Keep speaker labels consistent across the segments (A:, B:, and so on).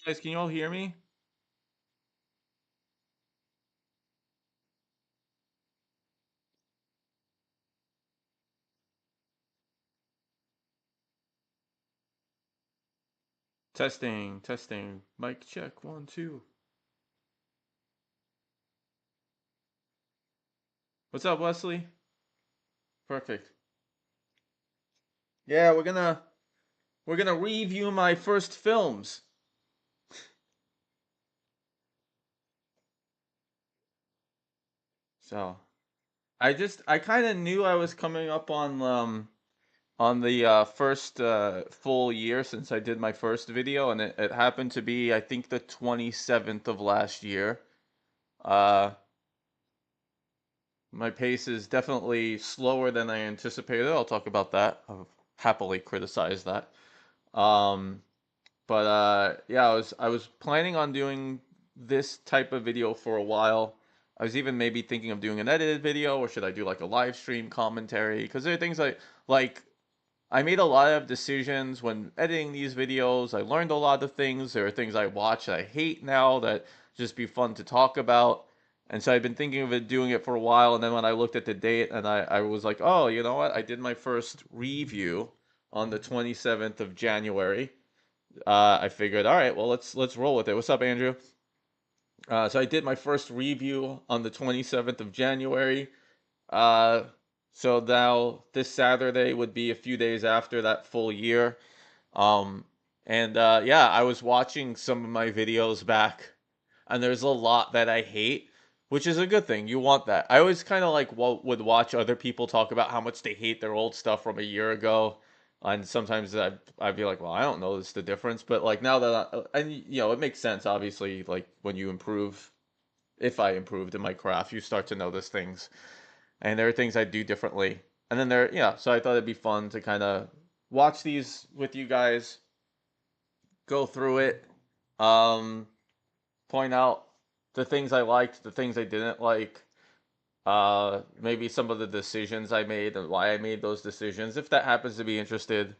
A: guys, can you all hear me? Testing, testing. Mic check, one, two. What's up, Wesley? Perfect. Yeah, we're gonna review my first films. So I kind of knew I was coming up on the first full year since I did my first video, and it happened to be I think the 27th of last year. Uh, my pace is definitely slower than I anticipated. I'll talk about that. I'll happily criticize that. Um, but yeah, I was planning on doing this type of video for a while. I was even maybe thinking of doing an edited video, or should I do like a live stream commentary? Because there are things like I made a lot of decisions when editing these videos. I learned a lot of things. There are things I watch that I hate now that just be fun to talk about. And so I've been thinking of it doing it for a while. And then when I looked at the date and I was like, oh, you know what? I did my first review on the 27th of January. I figured, all right, well, let's roll with it. What's up, Andrew? So I did my first review on the 27th of January. Uh, so now this Saturday would be a few days after that full year. Um, and yeah, I was watching some of my videos back, and there's a lot that I hate, which is a good thing. You want that. I always kind of like would watch other people talk about how much they hate their old stuff from a year ago, and sometimes I'd be like, well, I don't notice the difference, but like now that and you know, it makes sense. Obviously, like when you improve, if I improved in my craft, you start to notice things, and there are things I do differently. And then there, yeah. So I thought it'd be fun to kind of watch these with you guys, go through it, um, point out the things I liked, the things I didn't like, maybe some of the decisions I made and why I made those decisions. If that happens to be interesting.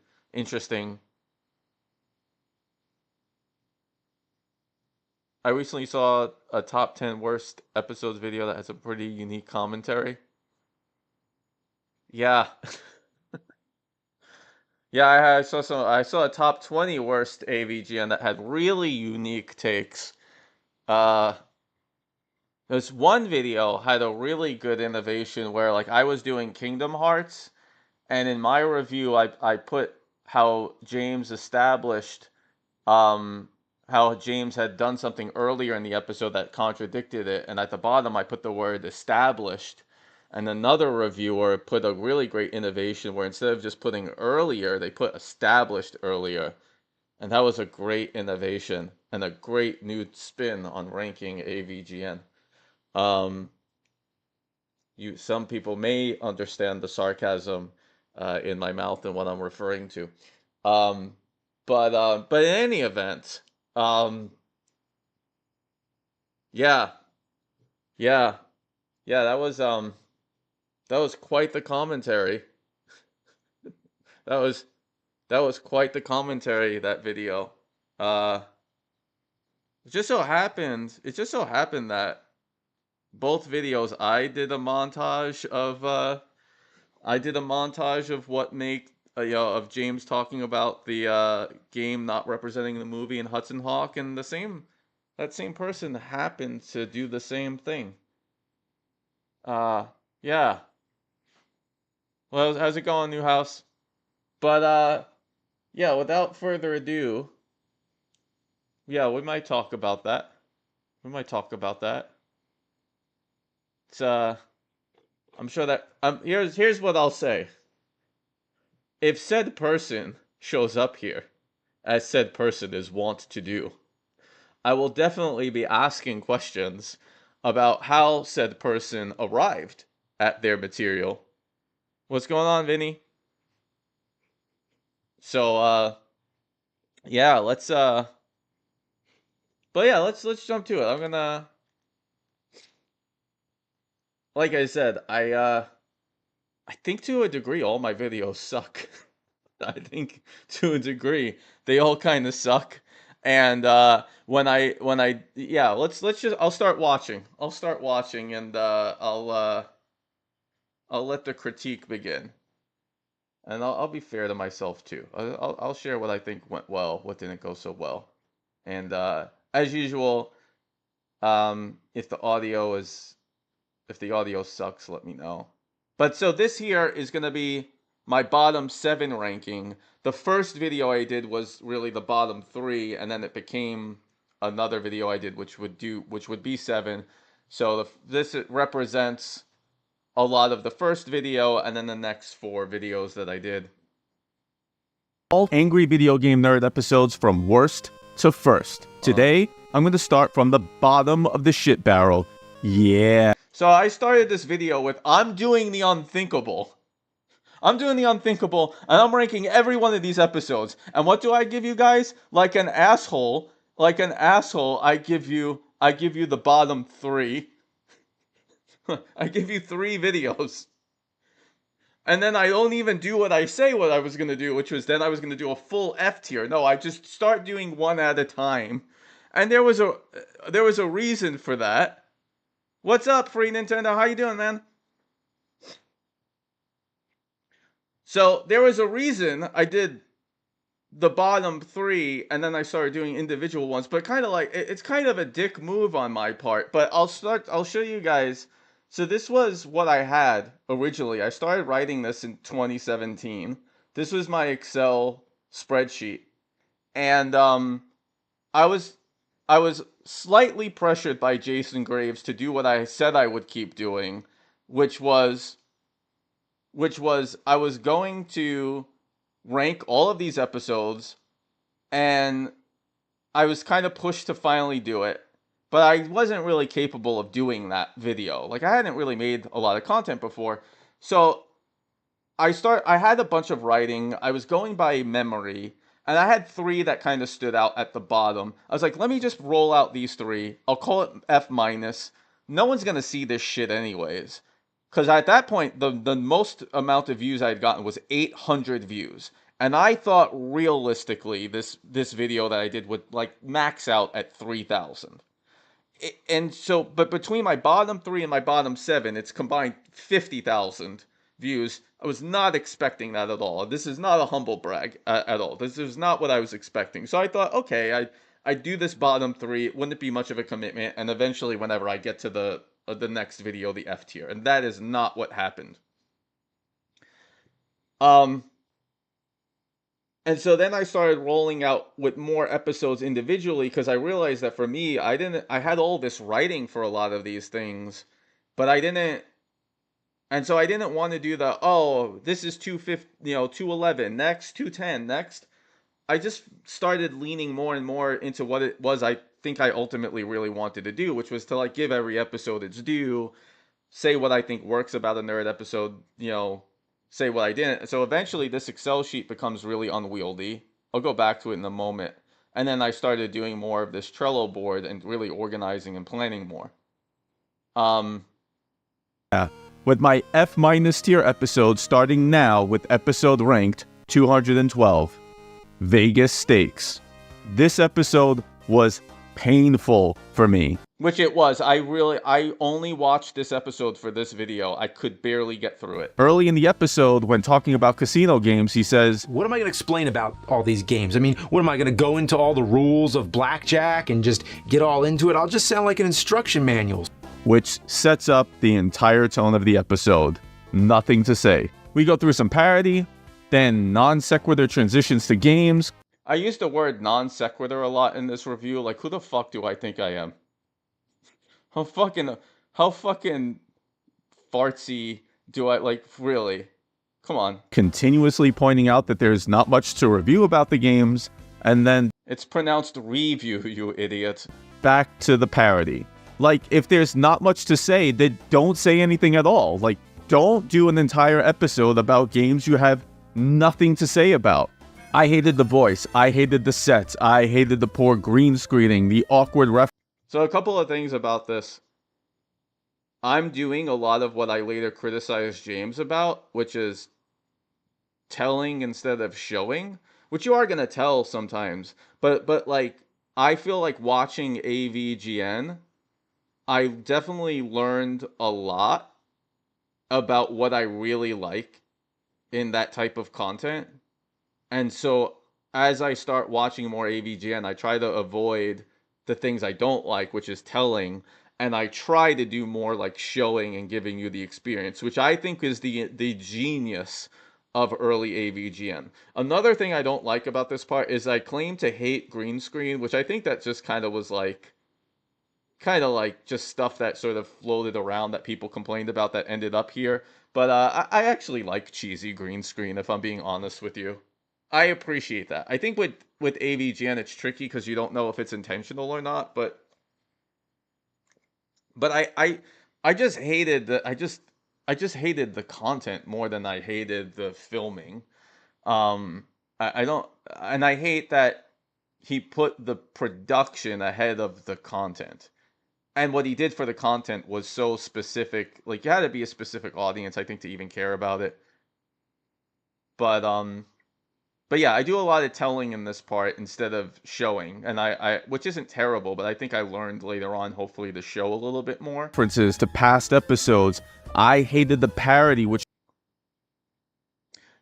A: I recently saw a top 10 worst episodes video that has a pretty unique commentary. Yeah. Yeah, I saw a top 20 worst AVGN that had really unique takes. Uh This one video had a really good innovation where like I was doing Kingdom Hearts, and in my review I put how James established um how James had done something earlier in the episode that contradicted it, and at the bottom I put the word established. And another reviewer put a really great innovation where instead of just putting earlier, they put established earlier. And that was a great innovation and a great new spin on ranking AVGN. Um, some people may understand the sarcasm in my mouth and what I'm referring to. Um, but in any event, um, yeah, yeah, yeah, that was quite the commentary. That was that was quite the commentary, that video. Uh, it just so happened that both videos I did a montage of what make you know, of James talking about the game not representing the movie in Hudson Hawk, and the same that same person happened to do the same thing. Uh, yeah. Well, how's it going, new house? But yeah. Without further ado, yeah, we might talk about that. We might talk about that. It's I'm sure that here's what I'll say. If said person shows up here, as said person is wont to do, I will definitely be asking questions about how said person arrived at their material. What's going on, Vinny? So yeah, let's jump to it. I'm gonna like I said, I think to a degree all my videos suck. I think to a degree they all kind of suck. And yeah, let's just I'll start watching. I'll start watching, and I'll let the critique begin. And I'll be fair to myself too. I'll share what I think went well, what didn't go so well. And as usual, if the audio sucks, let me know. But so this here is gonna be my bottom 7 ranking. The first video I did was really the bottom 3, and then it became another video I did which would be 7. So this represents a lot of the first video, and then the next 4 videos that I did.
B: All angry video game nerd episodes from worst to first. Today, I'm going to start from the bottom of the shit barrel. Yeah.
A: So I started this video with, I'm doing the unthinkable. I'm doing the unthinkable, and I'm ranking every one of these episodes. And what do I give you guys? Like an asshole, I give you the bottom 3. I give you 3 videos. And then I don't even do what I say what I was going to do, which was then I was going to do a full F tier. No, I just start doing one at a time. And there was a reason for that. What's up, Free Nintendo? How you doing, man? So there was a reason I did the bottom 3, and then I started doing individual ones. But kind of like, it's kind of a dick move on my part. But I'll show you guys. So this was what I had originally. I started writing this in 2017. This was my Excel spreadsheet. And I was slightly pressured by Jason Graves to do what I said I would keep doing, which was I was going to rank all of these episodes, and I was kind of pushed to finally do it. But I wasn't really capable of doing that video. Like, I hadn't really made a lot of content before. So I had a bunch of writing. I was going by memory, and I had 3 that kind of stood out at the bottom. I was like, let me just roll out these 3. I'll call it F-. No one's going to see this shit anyways. Because at that point, the most amount of views I had gotten was 800 views. And I thought realistically this video that I did would like max out at 3,000. And so, but between my bottom 3 and my bottom 7, it's combined 50,000 views. I was not expecting that at all. This is not a humble brag at all. This is not what I was expecting. So I thought, okay, I do this bottom 3. Wouldn't it be much of a commitment? And eventually, whenever I get to the next video, the F tier. And that is not what happened. And so then I started rolling out with more episodes individually, because I realized that for me, I had all this writing for a lot of these things, but I didn't, and so I didn't want to do the, oh, this is 211, next, 210, next. I just started leaning more and more into what it was I think I ultimately really wanted to do, which was to like give every episode its due, say what I think works about a nerd episode, say what I didn't. So eventually this Excel sheet becomes really unwieldy. I'll go back to it in a moment. And then I started doing more of this Trello board and really organizing and planning more.
B: Yeah. With my F- tier episode starting now with episode ranked 212. Vegas Stakes. This episode was painful for me.
A: Which it was. I only watched this episode for this video. I could barely get through it.
B: Early in the episode, when talking about casino games, he says,
C: what am I going to explain about all these games? I mean, what am I going to go into all the rules of blackjack and just get all into it? I'll just sound like an instruction manual.
B: Which sets up the entire tone of the episode. Nothing to say. We go through some parody, then non sequitur transitions to games.
A: I used the word non sequitur a lot in this review. Like, who the fuck do I think I am? How fucking fartsy do I, like, really? Come on.
B: Continuously pointing out that there's not much to review about the games, and then
A: it's pronounced review, you idiot.
B: Back to the parody. Like, if there's not much to say, then don't say anything at all. Like, don't do an entire episode about games you have nothing to say about. I hated the voice. I hated the sets. I hated the poor green screening, the awkward ref.
A: So a couple of things about this. I'm doing a lot of what I later criticized James about, which is telling instead of showing, which you are going to tell sometimes. But like, I feel like watching AVGN, I definitely learned a lot about what I really like in that type of content. And so as I start watching more AVGN, I try to avoid the things I don't like, which is telling, and I try to do more like showing and giving you the experience, which I think is the genius of early AVGN. Another thing I don't like about this part is I claim to hate green screen, which I think that just kind of was like just stuff that sort of floated around that people complained about that ended up here. But I actually like cheesy green screen, if I'm being honest with you. I appreciate that. I think with AVGN it's tricky because you don't know if it's intentional or not. But I just hated I just hated the content more than I hated the filming. I don't, and I hate that he put the production ahead of the content. And what he did for the content was so specific. Like, you had to be a specific audience, I think, to even care about it. But yeah, I do a lot of telling in this part instead of showing, and I which isn't terrible, but I think I learned later on, hopefully, to show a little bit more.
B: References to past episodes. I hated the parody, which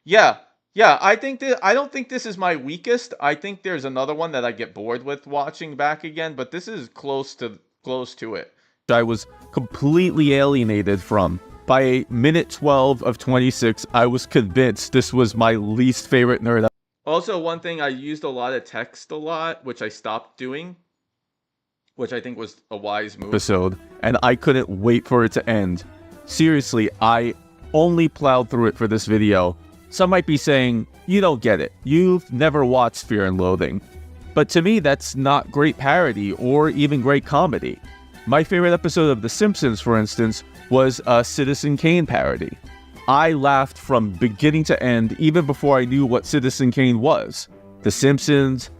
A: Yeah, I don't think this is my weakest. I think there's another one that I get bored with watching back again, but this is close to it.
B: I was completely alienated from. By minute 12 of 26, I was convinced this was my least favorite nerd.
A: Also, one thing, I used a lot of text a lot, which I stopped doing, which I think was a wise move.
B: Episode, and I couldn't wait for it to end. Seriously, I only plowed through it for this video. Some might be saying, you don't get it. You've never watched Fear and Loathing. But to me, that's not great parody or even great comedy. My favorite episode of The Simpsons, for instance, was a Citizen Kane parody. I laughed from beginning to end, even before I knew what Citizen Kane was. The Simpsons.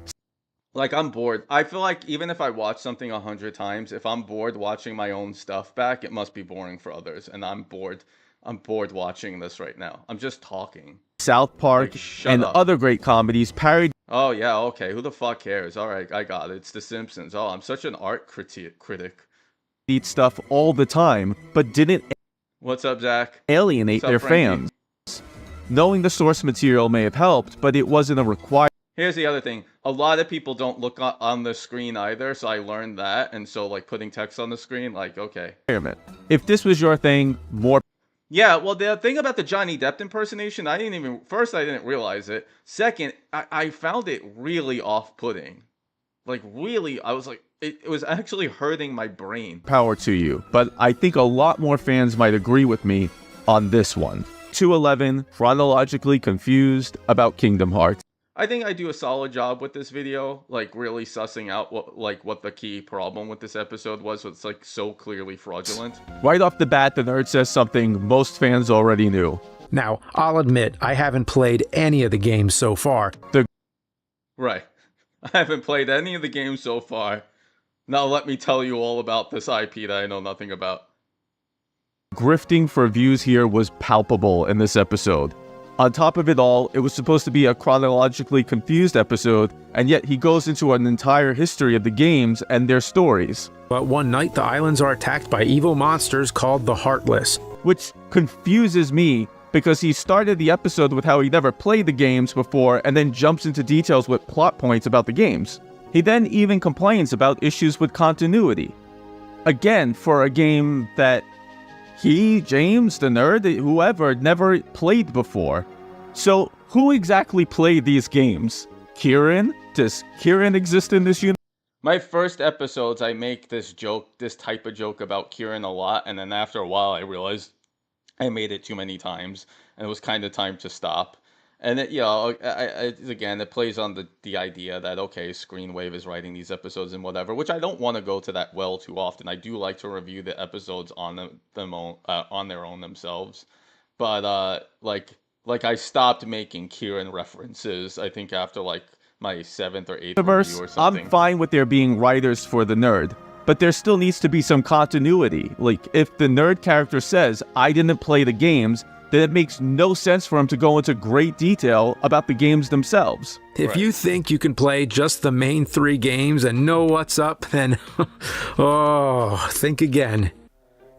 A: Like, I'm bored. I feel like even if I watch something 100 times, if I'm bored watching my own stuff back, it must be boring for others. And I'm bored. I'm bored watching this right now. I'm just talking.
B: South Park,
A: like, shut
B: and
A: up.
B: Other great comedies parodied.
A: Oh, yeah, okay. Who the fuck cares? All right, I got it. It's The Simpsons. Oh, I'm such an art critic.
B: Stuff all the time, but didn't
A: What's up, Zach?
B: alienate
A: What's up,
B: their
A: Frankie?
B: fans. Knowing the source material may have helped, but it wasn't a requirement.
A: Here's the other thing. A lot of people don't look on the screen either, so I learned that. And so, like, putting text on the screen, like, okay.
B: If this was your thing, more.
A: Yeah, well, the thing about the Johnny Depp impersonation, I didn't realize it. Second, I found it really off-putting. Like, really, I was like, it was actually hurting my brain.
B: Power to you, but I think a lot more fans might agree with me on this one. 211, chronologically confused about Kingdom Hearts.
A: I think I do a solid job with this video, like really sussing out what the key problem with this episode was. So it's like so clearly fraudulent.
B: Right off the bat, the nerd says something most fans already knew.
C: Now, I'll admit, I haven't played any of the games so far.
A: Right. I haven't played any of the games so far. Now let me tell you all about this IP that I know nothing about.
B: Grifting for views here was palpable in this episode. On top of it all, it was supposed to be a chronologically confused episode, and yet he goes into an entire history of the games and their stories.
C: But one night, the islands are attacked by evil monsters called the Heartless.
B: Which confuses me, because he started the episode with how he never played the games before, and then jumps into details with plot points about the games. He then even complains about issues with continuity. Again, for a game that he, James, the nerd, whoever, never played before. So, who exactly played these games? Kieran? Does Kieran exist in this universe?
A: My first episodes, I make this type of joke about Kieran a lot, and then after a while I realized I made it too many times, and it was kind of time to stop. And it, again, it plays on the idea that, okay, Screenwave is writing these episodes and whatever, which I don't want to go to that well too often. I do like to review the episodes on on their own themselves. But, like I stopped making Kieran references, I think after, like, my 7th or 8th review or something.
B: I'm fine with there being writers for the nerd, but there still needs to be some continuity. Like, if the nerd character says, I didn't play the games, then it makes no sense for him to go into great detail about the games themselves.
C: If you think you can play just the main 3 games and know what's up, then, oh, think again.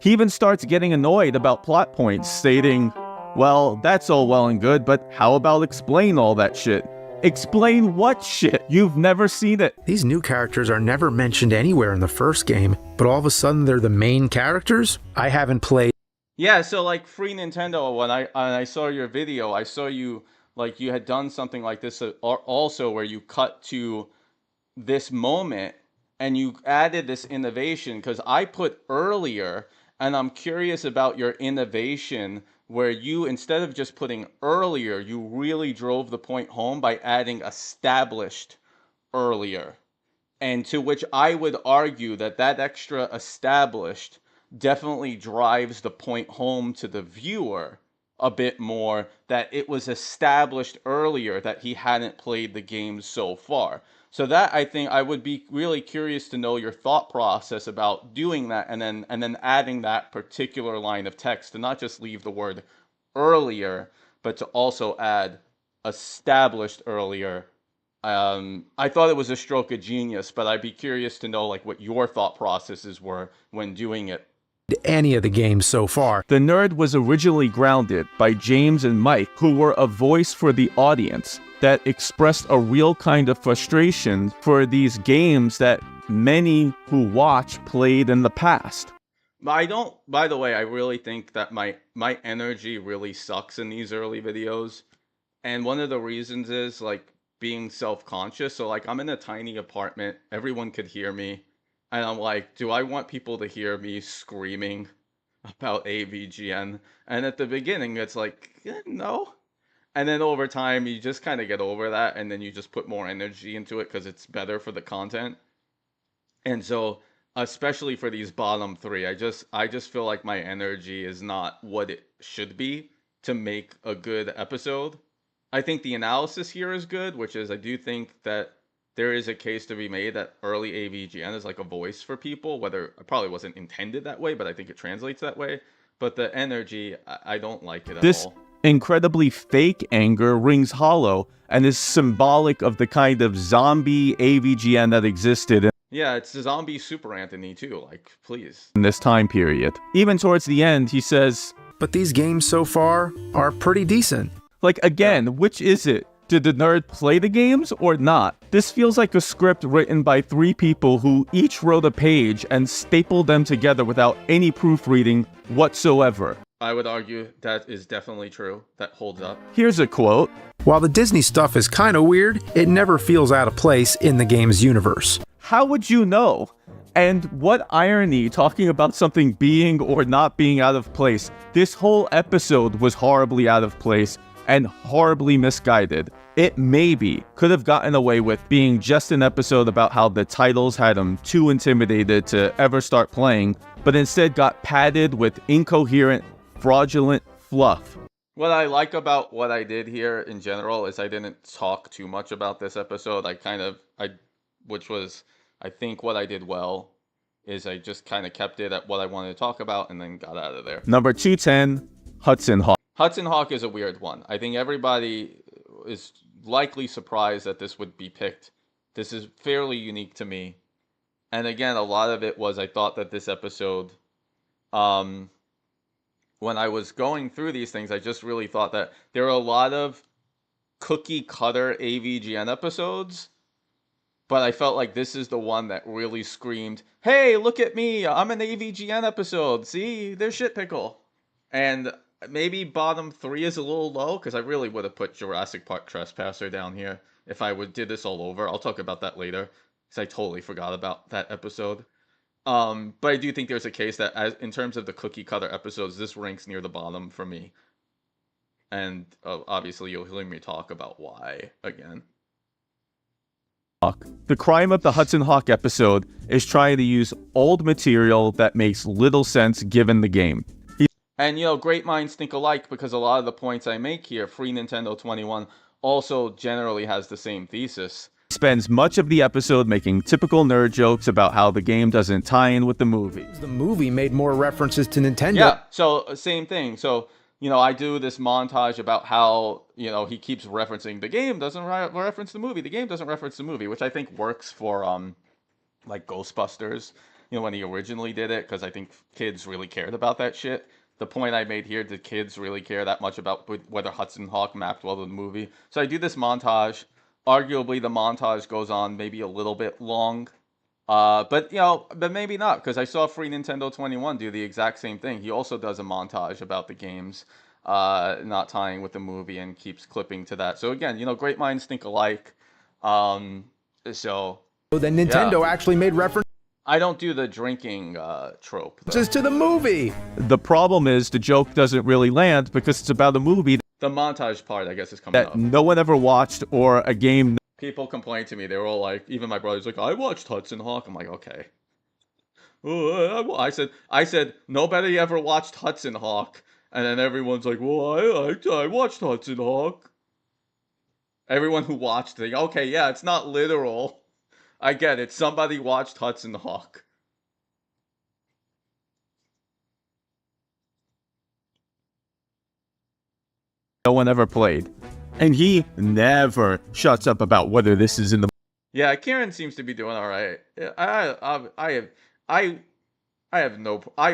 B: He even starts getting annoyed about plot points, stating, well, that's all well and good, but how about explain all that shit? Explain what shit? You've never seen it.
C: These new characters are never mentioned anywhere in the first game, but all of a sudden they're the main characters? I haven't played.
A: Yeah, so like Free Nintendo, when I saw your video, I saw you, like you had done something like this also where you cut to this moment and you added this innovation, because I put earlier, and I'm curious about your innovation where you, instead of just putting earlier, you really drove the point home by adding established earlier. And to which I would argue that that extra established definitely drives the point home to the viewer a bit more, that it was established earlier that he hadn't played the game so far. So that, I think, I would be really curious to know your thought process about doing that, and then adding that particular line of text, to not just leave the word earlier, but to also add established earlier. I thought it was a stroke of genius, but I'd be curious to know like what your thought processes were when doing it.
C: Any of the games so far.
B: The Nerd was originally grounded by James and Mike, who were a voice for the audience that expressed a real kind of frustration for these games that many who watch played in the past.
A: I don't, by the way, I really think that my energy really sucks in these early videos. And one of the reasons is like being self-conscious. So like I'm in a tiny apartment, everyone could hear me. And I'm like, do I want people to hear me screaming about AVGN? And at the beginning, it's like, no. And then over time, you just kind of get over that. And then you just put more energy into it because it's better for the content. And so, especially for these bottom 3, I just feel like my energy is not what it should be to make a good episode. I think the analysis here is good, which is I do think that there is a case to be made that early AVGN is like a voice for people, whether it probably wasn't intended that way, but I think it translates that way. But the energy, I don't like it at all.
B: This incredibly fake anger rings hollow and is symbolic of the kind of zombie AVGN that existed
A: Yeah, it's the zombie Super Anthony too, like, please.
B: in this time period. Even towards the end, he says,
C: But these games so far are pretty decent.
B: like, again, which is it? Did the nerd play the games or not? This feels like a script written by 3 people who each wrote a page and stapled them together without any proofreading whatsoever.
A: I would argue that is definitely true. That holds up.
B: Here's a quote.
C: While the Disney stuff is kind of weird, it never feels out of place in the game's universe.
B: How would you know? And what irony, talking about something being or not being out of place. This whole episode was horribly out of place and horribly misguided. It maybe could have gotten away with being just an episode about how the titles had him too intimidated to ever start playing, but instead got padded with incoherent, fraudulent fluff.
A: What I like about what I did here in general is I didn't talk too much about this episode. Which was, I think what I did well is I just kind of kept it at what I wanted to talk about and then got out of there.
B: Number 210, Hudson Hawk.
A: Hudson Hawk is a weird one. I think everybody is likely surprised that this would be picked. This is fairly unique to me. And again, a lot of it was I thought that this episode, when I was going through these things, I just really thought that there are a lot of cookie cutter AVGN episodes, but I felt like this is the one that really screamed, hey, look at me, I'm an AVGN episode, see, there's shit pickle. And maybe bottom 3 is a little low, because I really would have put Jurassic Park Trespasser down here if I did this all over. I'll talk about that later, because I totally forgot about that episode. But I do think there's a case that in terms of the cookie cutter episodes, this ranks near the bottom for me. And obviously you'll hear me talk about why again.
B: The crime of the Hudson Hawk episode is trying to use old material that makes little sense given the game.
A: And great minds think alike, because a lot of the points I make here, Free Nintendo 21 also generally has the same thesis.
B: Spends much of the episode making typical nerd jokes about how the game doesn't tie in with the movie.
C: The movie made more references to Nintendo.
A: Yeah, so same thing. So I do this montage about how, he keeps referencing the game doesn't reference the movie. The game doesn't reference the movie, which I think works for like Ghostbusters, when he originally did it, because I think kids really cared about that shit. The point I made here, did kids really care that much about whether Hudson Hawk mapped well to the movie? So I do this montage. Arguably, the montage goes on maybe a little bit long. But maybe not, because I saw Free Nintendo 21 do the exact same thing. He also does a montage about the games, not tying with the movie, and keeps clipping to that. So again, great minds think alike. So
C: Then
A: yeah.
C: Nintendo actually made references
A: I don't do the drinking trope, though.
C: to the movie.
B: The problem is the joke doesn't really land because it's about a movie
A: The montage part, I guess, is coming
B: that
A: up.
B: no one ever watched or a game.
A: People complained to me. They were all like, even my brother's like, I watched Hudson Hawk. I'm like, okay. I said, nobody ever watched Hudson Hawk. And then everyone's like, well, I watched Hudson Hawk. Everyone who watched it, okay, yeah, it's not literal. I get it. Somebody watched Hudson Hawk.
B: No one ever played. And he never shuts up about whether this is in the
A: Yeah, Kieran seems to be doing all right. Yeah, I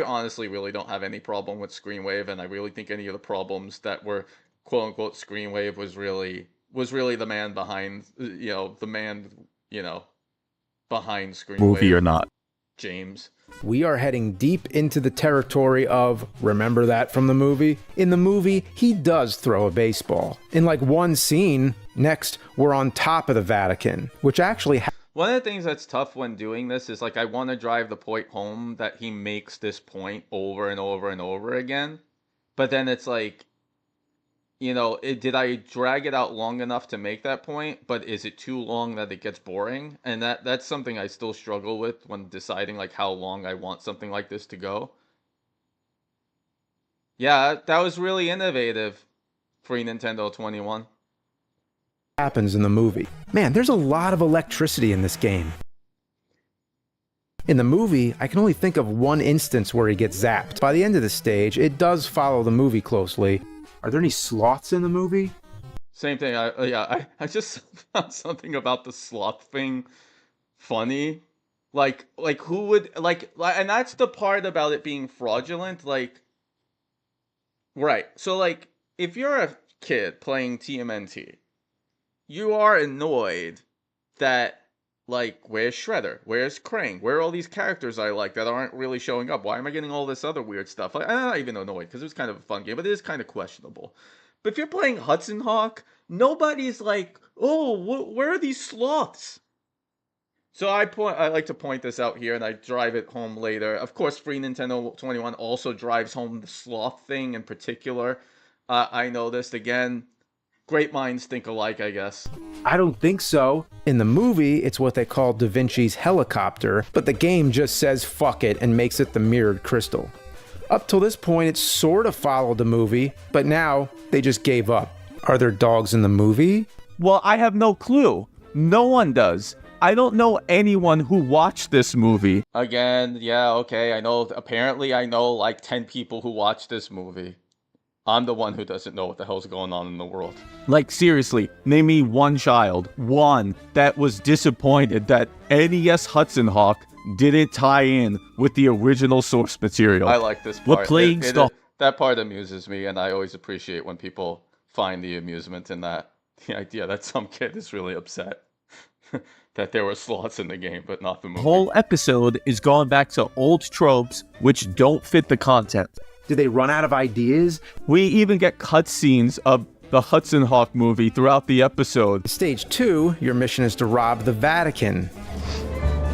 A: honestly really don't have any problem with Screenwave, and I really think any of the problems that were quote unquote Screenwave was really the man behind, behind Screenwave.
B: movie or not.
A: James.
C: We are heading deep into the territory of remember that from the movie? In the movie, he does throw a baseball. In like one scene, next, we're on top of the Vatican, which actually
A: One of the things that's tough when doing this is like I want to drive the point home that he makes this point over and over and over again. But then it's like, did I drag it out long enough to make that point? But is it too long that it gets boring? And that's something I still struggle with when deciding like how long I want something like this to go. Yeah, that was really innovative. Free Nintendo 21.
C: happens in the movie. Man, there's a lot of electricity in this game. In the movie, I can only think of one instance where he gets zapped. By the end of the stage, it does follow the movie closely. Are there any sloths in the movie?
A: Same thing. I just found something about the sloth thing funny. Like who would and that's the part about it being fraudulent. Like, right. So like, if you're a kid playing TMNT, you are annoyed that like, where's Shredder? Where's Krang? Where are all these characters I like that aren't really showing up? Why am I getting all this other weird stuff? I'm not even annoyed because it was kind of a fun game, but it is kind of questionable. But if you're playing Hudson Hawk, nobody's like, oh, where are these sloths? So I like to point this out here, and I drive it home later. Of course, Free Nintendo 21 also drives home the sloth thing in particular. I noticed again. Great minds think alike, I guess.
C: I don't think so. In the movie, it's what they call Da Vinci's helicopter, but the game just says fuck it and makes it the mirrored crystal. Up till this point, it sort of followed the movie, but now they just gave up. Are there dogs in the movie?
B: Well, I have no clue. No one does. I don't know anyone who watched this movie.
A: Again, yeah, okay, I know. Apparently, I know like 10 people who watched this movie. I'm the one who doesn't know what the hell's going on in the world.
B: Like, seriously, name me one child, one, that was disappointed that NES Hudson Hawk didn't tie in with the original source material.
A: I like this part.
B: What playing
A: that part amuses me, and I always appreciate when people find the amusement in that. The idea that some kid is really upset that there were slots in the game, but not the movie.
B: The whole episode is going back to old tropes which don't fit the content.
C: Did they run out of ideas?
B: We even get cutscenes of the Hudson Hawk movie throughout the episode.
C: Stage 2, your mission is to rob the Vatican.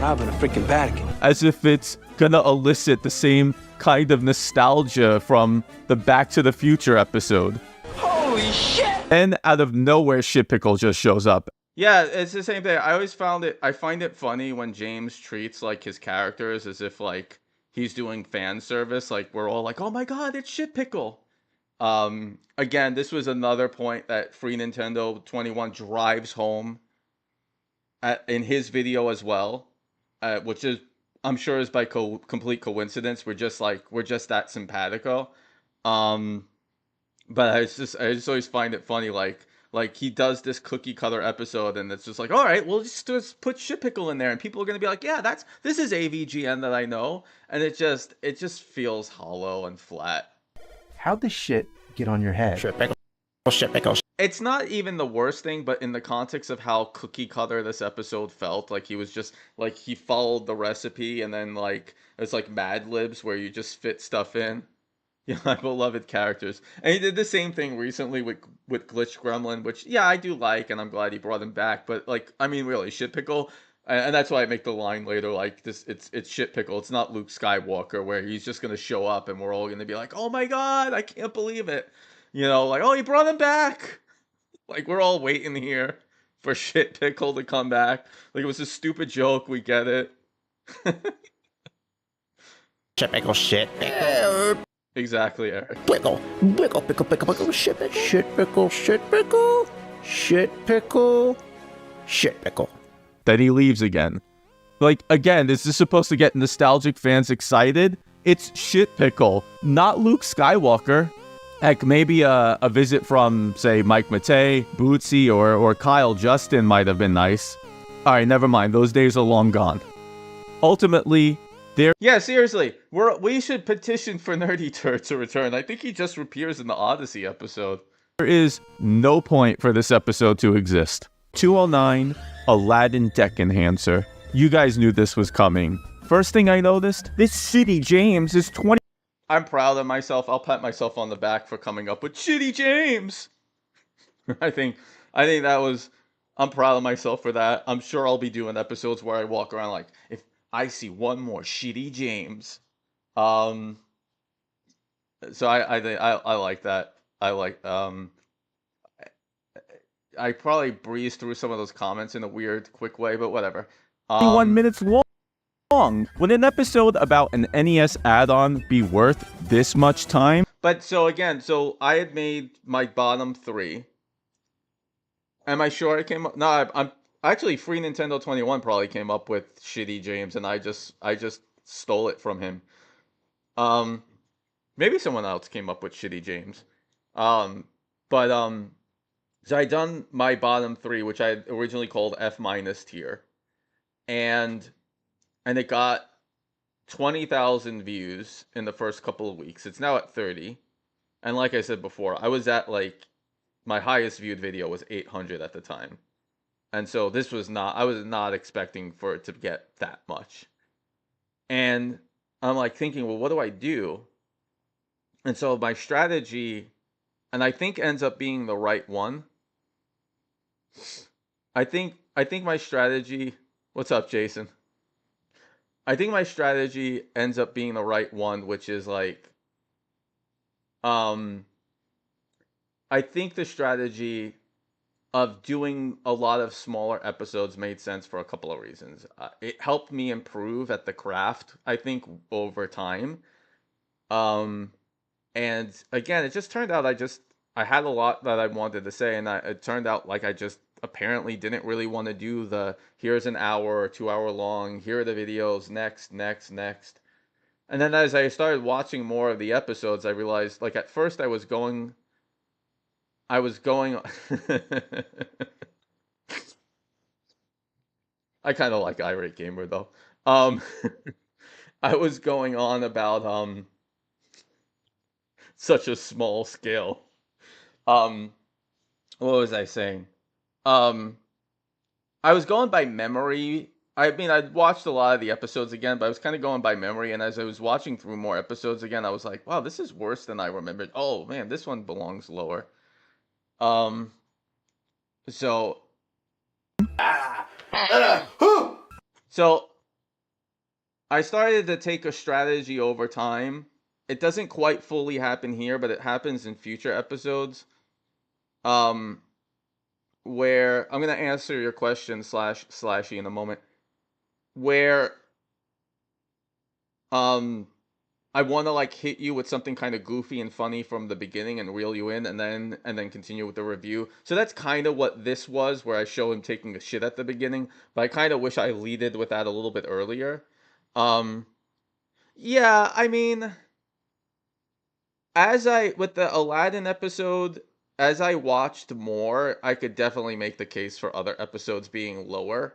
D: Robbing a freaking Vatican.
B: As if it's gonna elicit the same kind of nostalgia from the Back to the Future episode.
D: Holy shit!
B: And out of nowhere, Shit Pickle just shows up.
A: Yeah, it's the same thing. I find it funny when James treats like his characters as if like he's doing fan service. Like we're all like, oh my god, it's Shit Pickle. Again, this was another point that Free Nintendo 21 drives home in his video as well, which is, I'm sure, is by complete coincidence. We're just that simpatico. But I just always find it funny, like he does this cookie cutter episode, and it's just like, all right, well, just put shit pickle in there, and people are gonna be like, yeah, this is AVGN that I know, and it just feels hollow and flat.
C: How'd this shit get on your head?
A: It's not even the worst thing, but in the context of how cookie cutter this episode felt, like he was just like he followed the recipe, and then like it's like Mad Libs where you just fit stuff in. Yeah, my beloved characters. And he did the same thing recently with Glitch Gremlin, which yeah, I do like, and I'm glad he brought him back. But like, I mean, really, shit pickle, and that's why I make the line later, like this, it's shit pickle. It's not Luke Skywalker where he's just gonna show up and we're all gonna be like, oh my god, I can't believe it. Like, oh, he brought him back. Like we're all waiting here for shit pickle to come back. Like it was a stupid joke. We get it.
E: Shit pickle, shit pickle.
A: Exactly, Eric.
E: Pickle, pickle, pickle, pickle, pickle, shit pickle, shit pickle, shit pickle, shit pickle, shit pickle.
B: Then he leaves again. Like, again, is this supposed to get nostalgic fans excited? It's shit pickle, not Luke Skywalker. Heck, maybe a visit from, say, Mike Matei, Bootsy, or Kyle Justin might have been nice. Alright, never mind, those days are long gone. Ultimately,
A: Yeah, seriously, we should petition for Nerdy Turd to return. I think he just appears in the Odyssey episode.
B: there is no point for this episode to exist. 209, Aladdin Deck Enhancer. You guys knew this was coming. First thing I noticed, this Shitty James is 20.
A: I'm proud of myself. I'll pat myself on the back for coming up with Shitty James. I think that was. I'm proud of myself for that. I'm sure I'll be doing episodes where I walk around like, if I see one more Shitty James. So I think I like that. I probably breezed through some of those comments in a weird, quick way, but whatever.
B: 21 minutes long. Would an episode about an NES add-on be worth this much time?
A: But so again, I had made my bottom three. Am I sure I came up? No, I'm actually Free Nintendo 21 probably came up with Shitty James, and I just stole it from him. Maybe someone else came up with Shitty James. But so I done my bottom three, which I had originally called F- tier, and it got 20,000 views in the first couple of weeks. It's now at 30, and like I said before, I was at like my highest viewed video was 800 at the time, and so I was not expecting for it to get that much, and I'm like thinking, well, what do I do? And so my strategy, and I think ends up being the right one. I think my strategy. What's up, Jason? I think my strategy ends up being the right one, which is like, I think the strategy of doing a lot of smaller episodes made sense for a couple of reasons. It helped me improve at the craft, I think, over time. And again, it just turned out I had a lot that I wanted to say, and it turned out like I just apparently didn't really want to do the here's an hour or 2 hour long, here are the videos, next. And then as I started watching more of the episodes, I realized like at first I was going I kind of like Irate Gamer though. I was going on about such a small scale. What was I saying? I was going by memory. I mean, I'd watched a lot of the episodes again, but I was kind of going by memory. And as I was watching through more episodes again, I was like, wow, this is worse than I remembered. Oh man, this one belongs lower. So, so I started to take a strategy over time. It doesn't quite fully happen here, but it happens in future episodes. Where I'm gonna answer your question slashy in a moment. Where I want to like hit you with something kind of goofy and funny from the beginning and reel you in, and then continue with the review. So that's kind of what this was, where I show him taking a shit at the beginning. But I kind of wish I leaded with that a little bit earlier. Yeah, I mean, with the Aladdin episode, as I watched more, I could definitely make the case for other episodes being lower.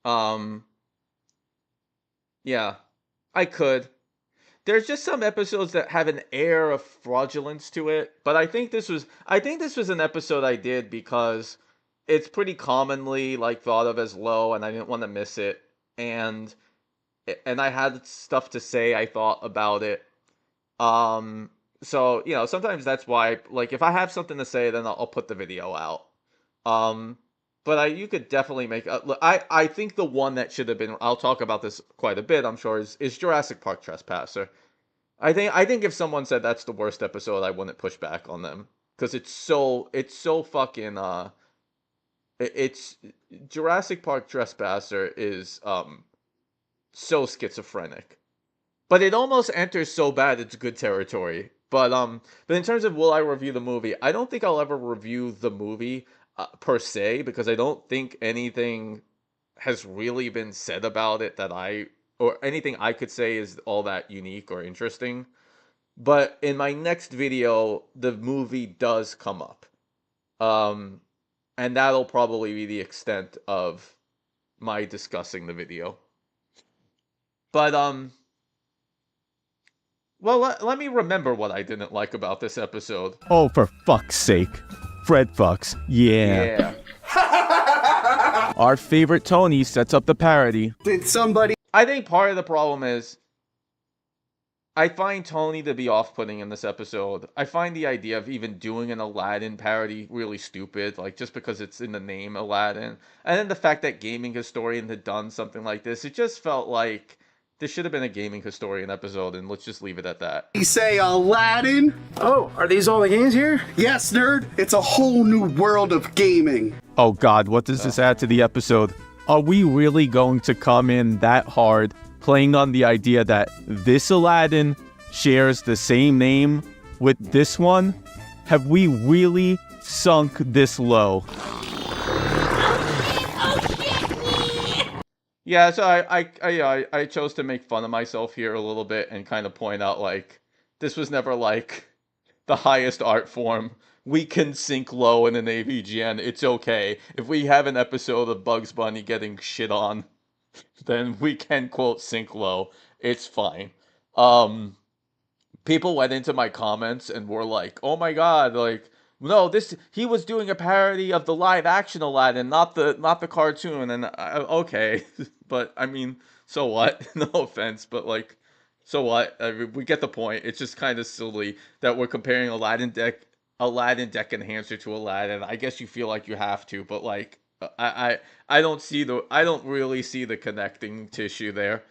A: Um, yeah, I could. There's just some episodes that have an air of fraudulence to it, but I think this was an episode I did because it's pretty commonly like thought of as low, and I didn't want to miss it, and I had stuff to say I thought about it. So sometimes that's why, like, if I have something to say, then I'll put the video out. Um, but you could definitely make. Look, I think the one that should have been. I'll talk about this quite a bit, I'm sure, is Jurassic Park Trespasser. I think if someone said that's the worst episode, I wouldn't push back on them because it's so fucking it's Jurassic Park Trespasser is so schizophrenic. But it almost enters so bad it's good territory. But in terms of will I review the movie, I don't think I'll ever review the movie per se, because I don't think anything has really been said about it or anything I could say is all that unique or interesting. But in my next video, the movie does come up. And that'll probably be the extent of my discussing the video. But well, let me remember what I didn't like about this episode.
B: Oh, for fuck's sake. Fred fucks. Yeah. Our favorite Tony sets up the parody.
E: Did somebody?
A: I think part of the problem is I find Tony to be off-putting in this episode. I find the idea of even doing an Aladdin parody really stupid, like just because it's in the name Aladdin. And then the fact that Gaming Historian had done something like this, it just felt like this should have been a Gaming Historian episode, and let's just leave it at that.
F: You say Aladdin?
C: Oh, are these all the games here?
F: Yes, nerd. It's a whole new world of gaming.
B: Oh god, what does this add to the episode? Are we really going to come in that hard, playing on the idea that this Aladdin shares the same name with this one? Have we really sunk this low?
A: Yeah, so I chose to make fun of myself here a little bit and kind of point out, like, this was never, like, the highest art form. We can sink low in an AVGN. It's okay. If we have an episode of Bugs Bunny getting shit on, then we can, quote, sink low. It's fine. People went into my comments and were like, oh my god, like, no, he was doing a parody of the live action Aladdin, not the cartoon. And okay, but I mean, so what? No offense, but like, so what? I mean, we get the point. It's just kind of silly that we're comparing Aladdin Deck Enhancer to Aladdin. I guess you feel like you have to, but like, I don't really see the connecting tissue there.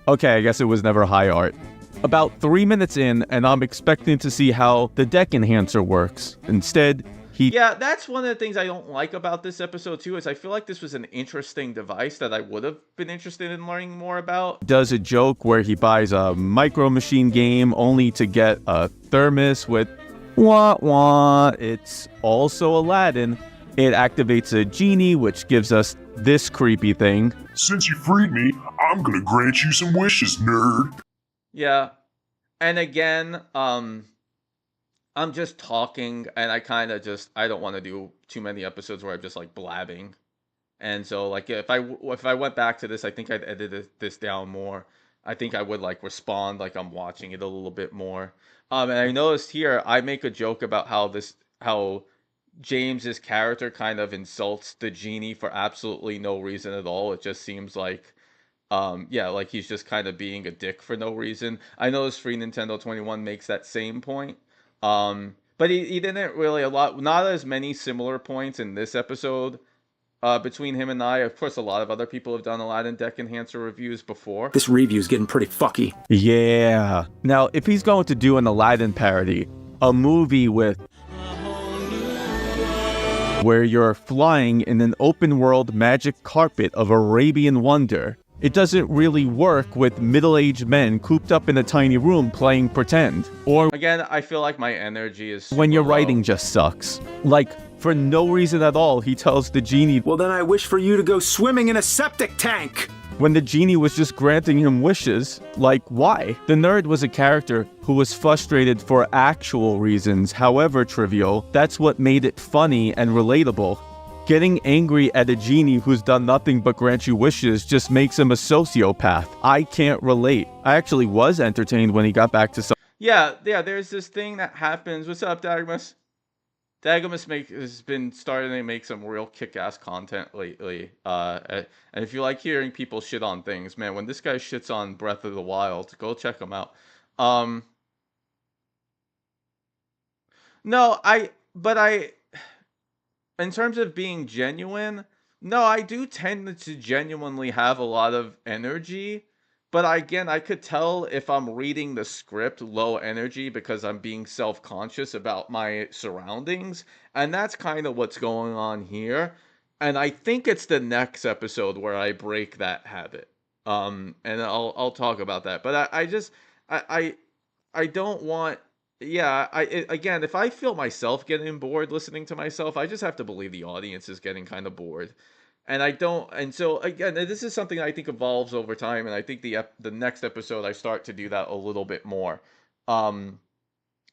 B: Okay, I guess it was never high art. About 3 minutes in, and I'm expecting to see how the deck enhancer works. Instead,
A: Yeah, that's one of the things I don't like about this episode too, is I feel like this was an interesting device that I would have been interested in learning more about.
B: Does a joke where he buys a Micro Machine game only to get a thermos with wah wah. It's also Aladdin. It activates a genie, which gives us this creepy thing.
G: Since you freed me, I'm gonna grant you some wishes, nerd.
A: Yeah, and again, I'm just talking, and I don't want to do too many episodes where I'm just like blabbing, and so like if I went back to this, I think I'd edit this down more. I think I would like respond like I'm watching it a little bit more. And I noticed here I make a joke about how James's character kind of insults the genie for absolutely no reason at all. It just seems like like he's just kind of being a dick for no reason. I noticed Free Nintendo 21 makes that same point. But he didn't really not as many similar points in this episode between him and I. Of course, a lot of other people have done Aladdin Deck Enhancer reviews before.
E: This review's getting pretty fucky.
B: Yeah. Now, if he's going to do an Aladdin parody, a movie where you're flying in an open world magic carpet of Arabian wonder, it doesn't really work with middle-aged men cooped up in a tiny room playing pretend. Or
A: again, I feel like my energy is
B: when your
A: low.
B: writing just sucks. Like, for no reason at all, he tells the genie,
E: Well, then I wish for you to go swimming in a septic tank.
B: when the genie was just granting him wishes. Like, why? The nerd was a character who was frustrated for actual reasons, however trivial. That's what made it funny and relatable. Getting angry at a genie who's done nothing but grant you wishes just makes him a sociopath. I can't relate. I actually was entertained when he got back to some.
A: Yeah, there's this thing that happens. What's up, Dagmus? Dagmus has been starting to make some real kick-ass content lately. And if you like hearing people shit on things, man, when this guy shits on Breath of the Wild, go check him out. No, in terms of being genuine, no, I do tend to genuinely have a lot of energy. But again, I could tell if I'm reading the script low energy because I'm being self-conscious about my surroundings. And that's kind of what's going on here. And I think it's the next episode where I break that habit. And I'll talk about that. But I don't want, yeah, again, if I feel myself getting bored listening to myself, I just have to believe the audience is getting kind of bored. And so again, this is something I think evolves over time, and I think the next episode I start to do that a little bit more. And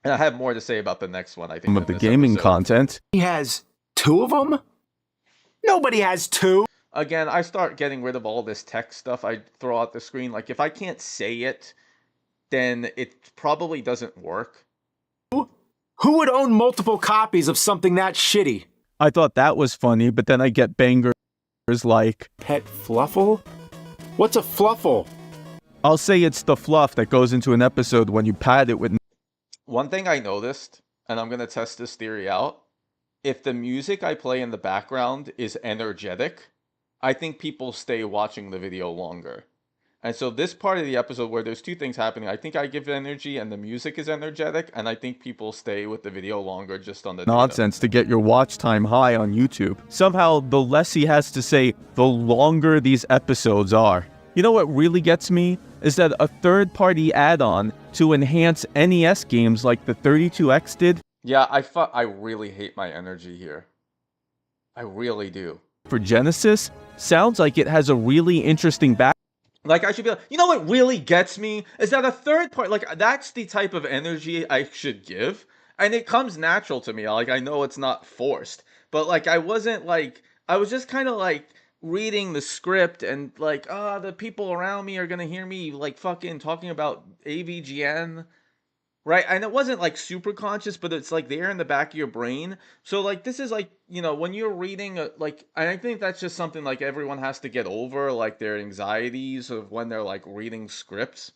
A: I have more to say about the next one, I think,
B: of the gaming content.
E: He has 2 of them? Nobody has 2.
A: Again, I start getting rid of all this text stuff I throw out the screen. Like, if I can't say it, then it probably doesn't work.
E: Who would own multiple copies of something that shitty?
B: I thought that was funny, but then I get bangers like
E: Pet Fluffle? What's a Fluffle?
B: I'll say it's the fluff that goes into an episode when you pad it with.
A: One thing I noticed, and I'm going to test this theory out, if the music I play in the background is energetic, I think people stay watching the video longer. And so this part of the episode where there's 2 things happening, I think I give energy and the music is energetic, and I think people stay with the video longer just on the
B: nonsense to get your watch time high on YouTube. Somehow, the less he has to say, the longer these episodes are. You know what really gets me? Is that a third-party add-on to enhance NES games like the 32X did.
A: Yeah, I really hate my energy here. I really do.
B: For Genesis, sounds like it has a really interesting back.
A: Like, I should be like, you know what really gets me? Is that a third part, like, that's the type of energy I should give. And it comes natural to me. Like, I know it's not forced. But, like, I was just kind of, like, reading the script and, like, the people around me are going to hear me, like, fucking talking about AVGN. Right? And it wasn't, like, super conscious, but it's, like, there in the back of your brain. So, like, this is, like, you know, when you're reading, like, and I think that's just something, like, everyone has to get over, like, their anxieties of when they're, like, reading scripts.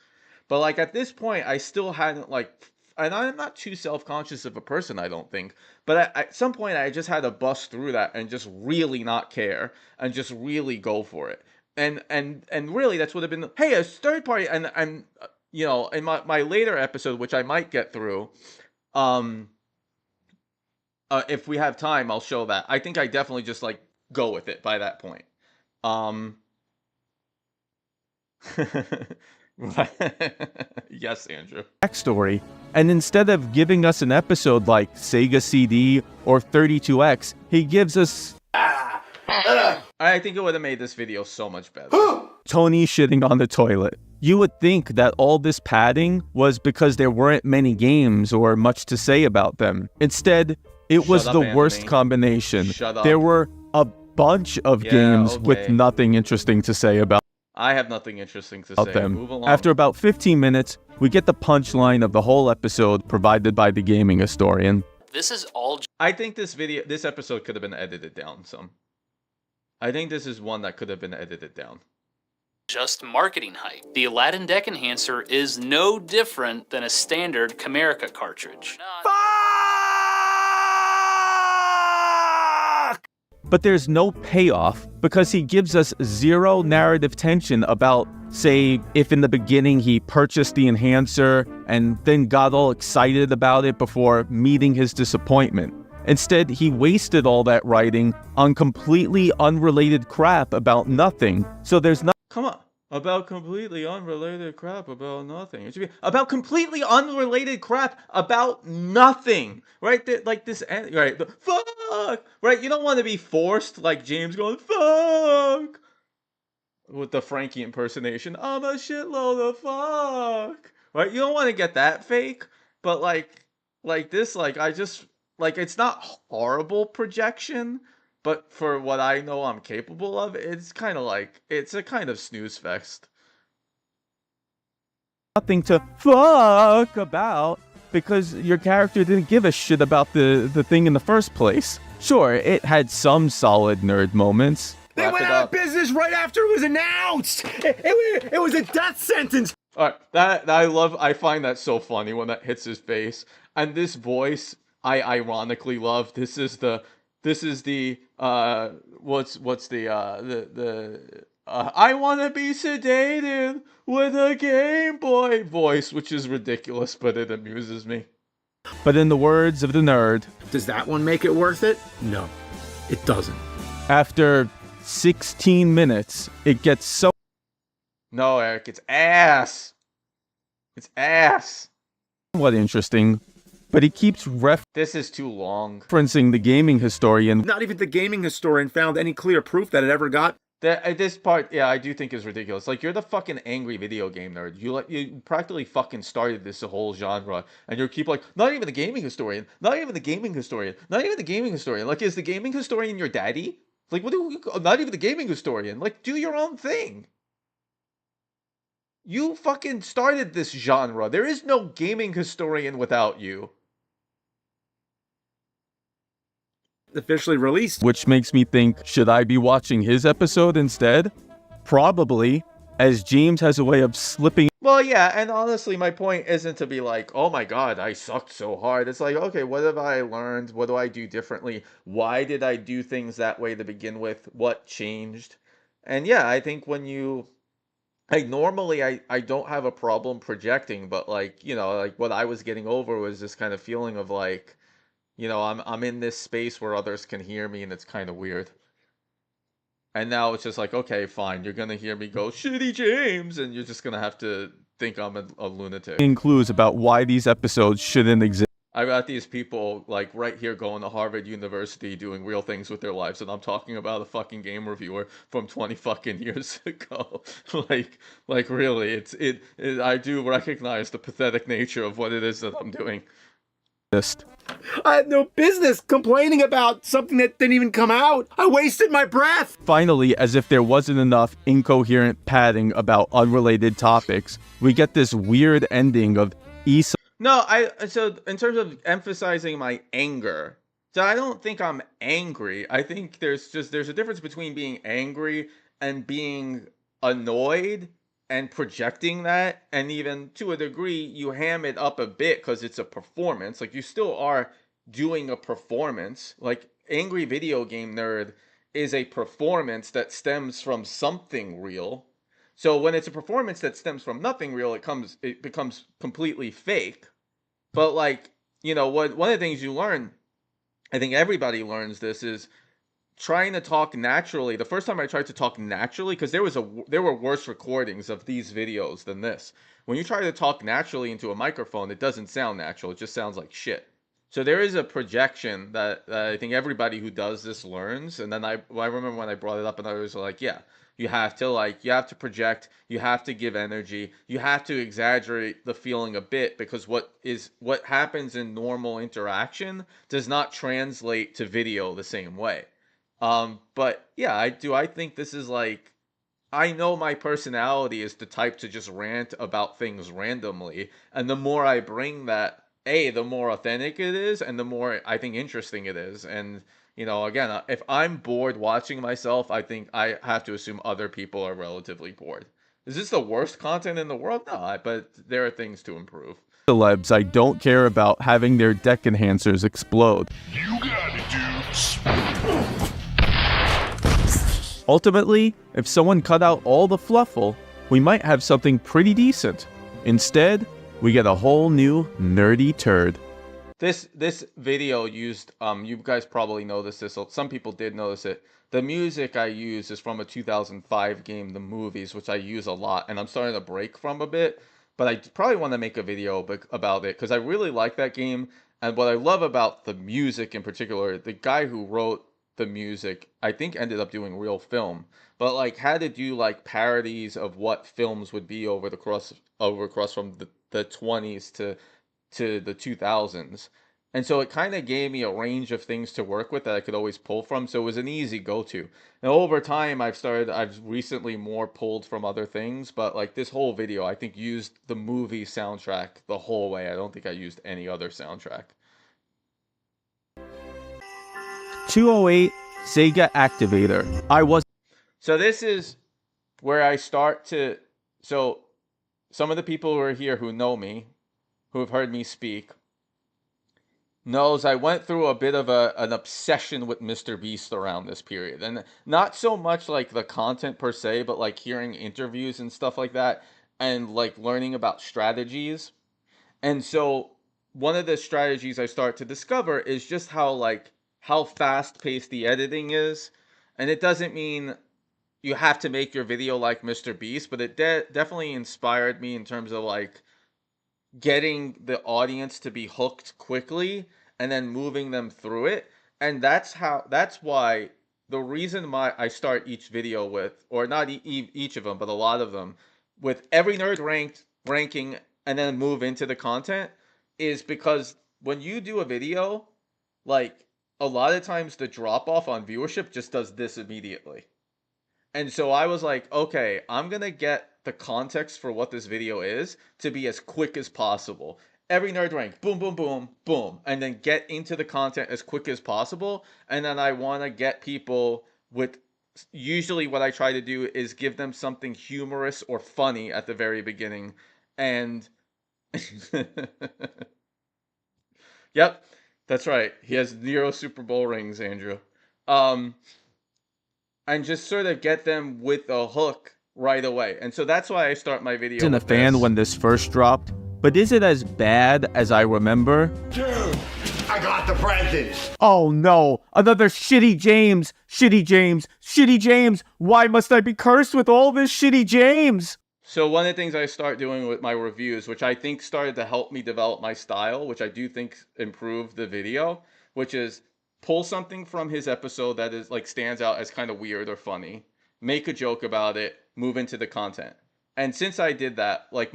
A: But, like, at this point, I still hadn't, like, and I'm not too self-conscious of a person, I don't think. But at some point, I just had to bust through that and just really not care and just really go for it. And really, that's what I've been, hey, a third party, and you know, in my later episode, which I might get through, if we have time, I'll show that. I think I definitely just, like, go with it by that point. Yes, Andrew.
B: Backstory, and instead of giving us an episode like Sega CD or 32X, he gives us.
A: I think it would have made this video so much better.
B: Tony shitting on the toilet. You would think that all this padding was because there weren't many games or much to say about them. Instead, it was the worst combination. There were a bunch of games with nothing interesting to say about
A: I have nothing interesting to say.
B: them.
A: Move along.
B: After about 15 minutes, we get the punchline of the whole episode provided by the gaming historian.
H: This is all.
A: I think this episode could have been edited down some. I think this is one that could have been edited down.
H: Just marketing hype. The Aladdin Deck Enhancer is no different than a standard Camerica cartridge.
B: But there's no payoff because he gives us zero narrative tension about, say, if in the beginning he purchased the enhancer and then got all excited about it before meeting his disappointment. Instead, he wasted all that writing on completely unrelated crap about nothing. So there's not.
A: Come on. About completely unrelated crap about nothing. It should be about completely unrelated crap about nothing. Right? Like this, right? Fuck! Right? You don't want to be forced like James going, fuck! with the Frankie impersonation. I'm a shitload of fuck. Right? You don't want to get that fake, but like this, like I just like it's not horrible projection, but for what I know I'm capable of, it's kind of like it's a kind of snooze fest.
B: Nothing to fuck about because your character didn't give a shit about the thing in the first place. Sure, it had some solid nerd moments.
C: They went out of business right after it was announced. It was a death sentence.
A: All right, that I find that so funny when that hits his face. And this voice, I ironically love. This is the what's the I want to be sedated with a Game Boy voice, which is ridiculous, but it amuses me.
B: But in the words of the nerd,
C: Does that one make it worth it? No, it doesn't.
B: after 16 minutes, it gets so
A: No, Eric, it's ass. It's ass.
B: somewhat interesting, but he keeps
A: This is too long.
B: referencing the gaming historian.
C: Not even the gaming historian found any clear proof that it ever got.
A: This part, yeah, I do think is ridiculous. Like, you're the fucking angry video game nerd. You practically fucking started this whole genre, and you keep like, not even the gaming historian, not even the gaming historian, not even the gaming historian. Like, is the gaming historian your daddy? Like, what do you, not even the gaming historian. Like, do your own thing. You fucking started this genre. There is no gaming historian without you.
C: Officially released.
B: Which makes me think, should I be watching his episode instead? Probably, as James has a way of slipping.
A: Well, yeah, and honestly, my point isn't to be like, oh my god, I sucked so hard. It's like, okay, what have I learned? What do I do differently? Why did I do things that way to begin with? What changed? And yeah, I think when you... Like, normally, I don't have a problem projecting, but, like, you know, like, what I was getting over was this kind of feeling of, like, you know, I'm in this space where others can hear me, and it's kind of weird. And now it's just like, okay, fine, you're gonna hear me go, Shitty James, and you're just gonna have to think I'm a lunatic.
B: Clues about why these episodes shouldn't exist.
A: I got these people, like, right here going to Harvard University doing real things with their lives, and I'm talking about a fucking game reviewer from 20 fucking years ago. like, really, I do recognize the pathetic nature of what it is that I'm doing.
C: I had no business complaining about something that didn't even come out. I wasted my breath.
B: Finally, as if there wasn't enough incoherent padding about unrelated topics, we get this weird ending of Issa.
A: No, so in terms of emphasizing my anger, so I don't think I'm angry. I think there's a difference between being angry and being annoyed and projecting that, and even to a degree you ham it up a bit because it's a performance. Like, you still are doing a performance. Like, Angry Video Game Nerd is a performance that stems from something real. So when it's a performance that stems from nothing real, it becomes completely fake. But, like, you know, one of the things you learn, I think everybody learns this, is trying to talk naturally. The first time I tried to talk naturally, because there were worse recordings of these videos than this. When you try to talk naturally into a microphone, it doesn't sound natural. It just sounds like shit. So there is a projection that I think everybody who does this learns. And then I remember when I brought it up, and I was like, yeah, you have to project, you have to give energy, you have to exaggerate the feeling a bit, because what happens in normal interaction does not translate to video the same way. But yeah, I think this is like, I know my personality is the type to just rant about things randomly, and the more I bring that, the more authentic it is, and the more I think interesting it is. And, you know, again, if I'm bored watching myself, I think I have to assume other people are relatively bored. Is this the worst content in the world? No, but there are things to improve.
B: Celebs I don't care about having their deck enhancers explode.
G: You got it, dude.
B: Ultimately, if someone cut out all the fluffle, we might have something pretty decent. Instead, we get a whole new nerdy turd.
A: This video used, you guys probably noticed this, so some people did notice it. The music I use is from a 2005 game, The Movies, which I use a lot, and I'm starting to break from a bit, but I probably want to make a video about it, because I really like that game, and what I love about the music in particular, the guy who wrote the music, I think ended up doing real film, but like had to do like parodies of what films would be over across from the 20s to the 2000s. And so it kind of gave me a range of things to work with that I could always pull from. So it was an easy go-to. Now over time I've recently more pulled from other things, but like this whole video I think used the movie soundtrack the whole way. I don't think I used any other soundtrack.
B: 208 Sega Activator.
A: So this is where I start to. So some of the people who are here who know me, who have heard me speak, knows I went through a bit of an obsession with Mr. Beast around this period. And not so much like the content per se, but like hearing interviews and stuff like that and like learning about strategies. And so one of the strategies I start to discover is just how fast paced the editing is. And it doesn't mean you have to make your video like Mr. Beast, but it definitely inspired me in terms of like getting the audience to be hooked quickly and then moving them through it. And that's why the reason why I start each video with, or not each of them, but a lot of them, with every nerd ranking and then move into the content, is because when you do a video, like a lot of times the drop off on viewership just does this immediately. And so I was like, okay, I'm going to get the context for what this video is to be as quick as possible. Every nerd rank, boom, boom, boom, boom. And then get into the content as quick as possible. And then I want to get people with, usually what I try to do is give them something humorous or funny at the very beginning. And yep, that's right. He has 0 Super Bowl rings, Andrew. And just sort of get them with a hook right away. And so that's why I start my video.
B: I wasn't a fan when this first dropped, but is it as bad as I remember?
I: Dude, I got the present.
B: Oh no, another shitty James, shitty James, shitty James. Why must I be cursed with all this shitty James?
A: So one of the things I start doing with my reviews, which I think started to help me develop my style, which I do think improved the video, which is pull something from his episode that is like stands out as kind of weird or funny, make a joke about it, move into the content. And since I did that, like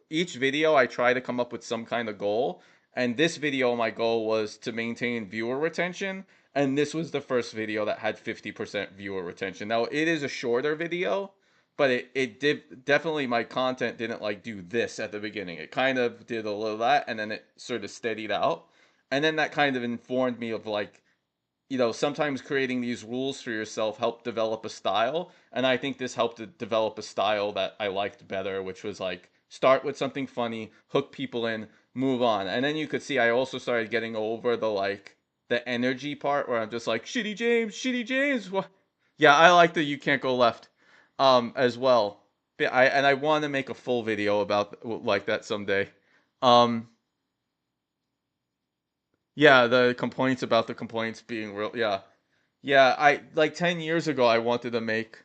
A: each video I try to come up with some kind of goal, and this video my goal was to maintain viewer retention, and this was the first video that had 50% viewer retention. Now it is a shorter video, but it did definitely, my content didn't like do this at the beginning. It kind of did a little of that, and then it sort of steadied out. And then that kind of informed me of like, you know, sometimes creating these rules for yourself help develop a style. And I think this helped to develop a style that I liked better, which was like start with something funny, hook people in, move on. And then you could see I also started getting over the energy part where I'm just like, shitty James. What? Yeah, I like the you can't go left as well. I want to make a full video about like that someday. Yeah, the complaints about the complaints being real. Yeah. Yeah, I like 10 years ago I wanted to make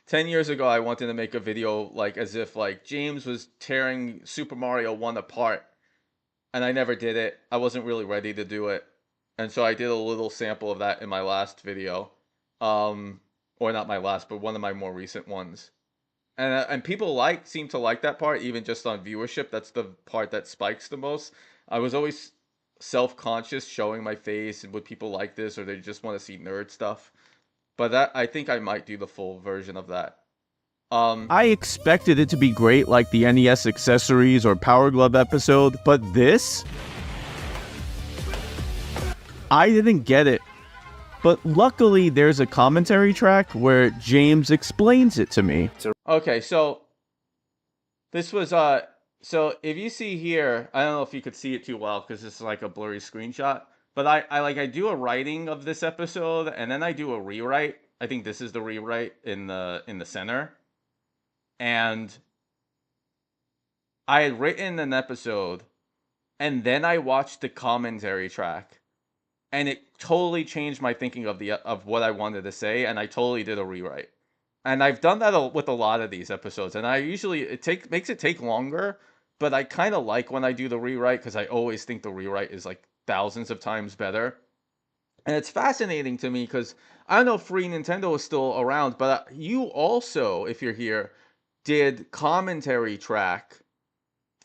A: 10 years ago I wanted to make a video like as if like James was tearing Super Mario 1 apart, and I never did it. I wasn't really ready to do it. And so I did a little sample of that in my last video. Or not my last, but one of my more recent ones. And people seem to like that part, even just on viewership. That's the part that spikes the most. I was always self-conscious showing my face, and would people like this, or they just want to see nerd stuff. But that, I think I might do the full version of that.
B: I expected it to be great like the NES Accessories or Power Glove episode, but this? I didn't get it. But luckily there's a commentary track where James explains it to me.
A: Okay, so this was so if you see here, I don't know if you could see it too well because this is like a blurry screenshot, but I do a writing of this episode and then I do a rewrite. I think this is the rewrite in the center. And I had written an episode and then I watched the commentary track. And it totally changed my thinking of what I wanted to say, and I totally did a rewrite. And I've done that with a lot of these episodes, and I usually makes it take longer, but I kind of like when I do the rewrite because I always think the rewrite is like thousands of times better. And it's fascinating to me because I don't know if Free Nintendo is still around, but you also, if you're here, did commentary track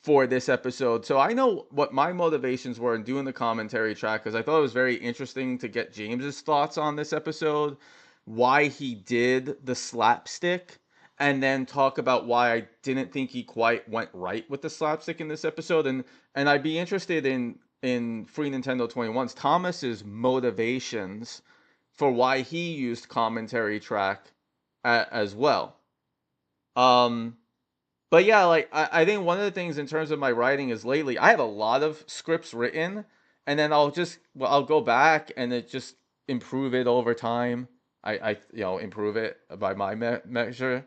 A: for this episode. So I know what my motivations were in doing the commentary track because I thought it was very interesting to get James's thoughts on this episode, why he did the slapstick, and then talk about why I didn't think he quite went right with the slapstick in this episode. And I'd be interested in Free Nintendo 21's Thomas's motivations for why he used commentary track as well. But yeah, like I think one of the things in terms of my writing is lately I have a lot of scripts written, and then I'll go back and it just improve it over time. I improve it by my measure.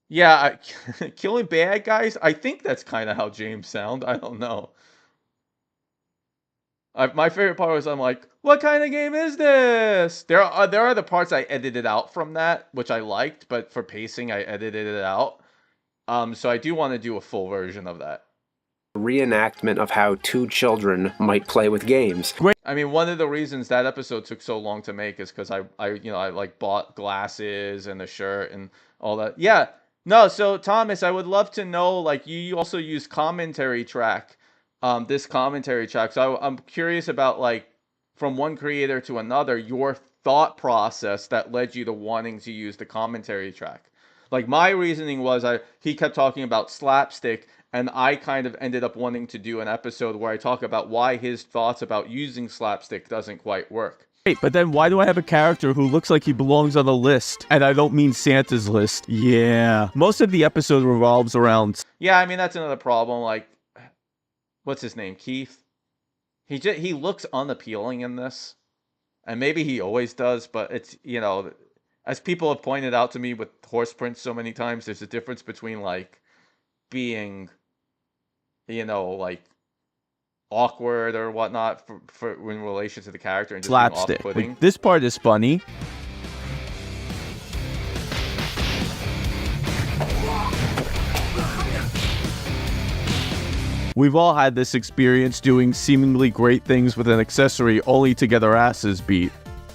A: Yeah, killing bad guys. I think that's kind of how James sound. I don't know. My favorite part was I'm like, what kind of game is this? There are the parts I edited out from that, which I liked, but for pacing I edited it out. So I do want to do a full version of that.
E: Reenactment of how two children might play with games.
A: I mean, one of the reasons that episode took so long to make is because I like bought glasses and a shirt and all that. Yeah, no. So Thomas, I would love to know, like, you also use commentary track, this commentary track. So I'm curious about, like, from one creator to another, your thought process that led you to wanting to use the commentary track. Like, my reasoning was he kept talking about slapstick, and I kind of ended up wanting to do an episode where I talk about why his thoughts about using slapstick doesn't quite work.
B: Wait, but then why do I have a character who looks like he belongs on a list? And I don't mean Santa's list. Yeah. Most of the episode revolves around...
A: Yeah, I mean, that's another problem. Like, what's his name? Keith? He looks unappealing in this. And maybe he always does, but it's, as people have pointed out to me with horse prints so many times, there's a difference between, like, being, like, awkward or whatnot for in relation to the character and just
B: slapstick.
A: being off-putting.
B: Like, this part is funny. We've all had this experience doing seemingly great things with an accessory only to get our asses beat.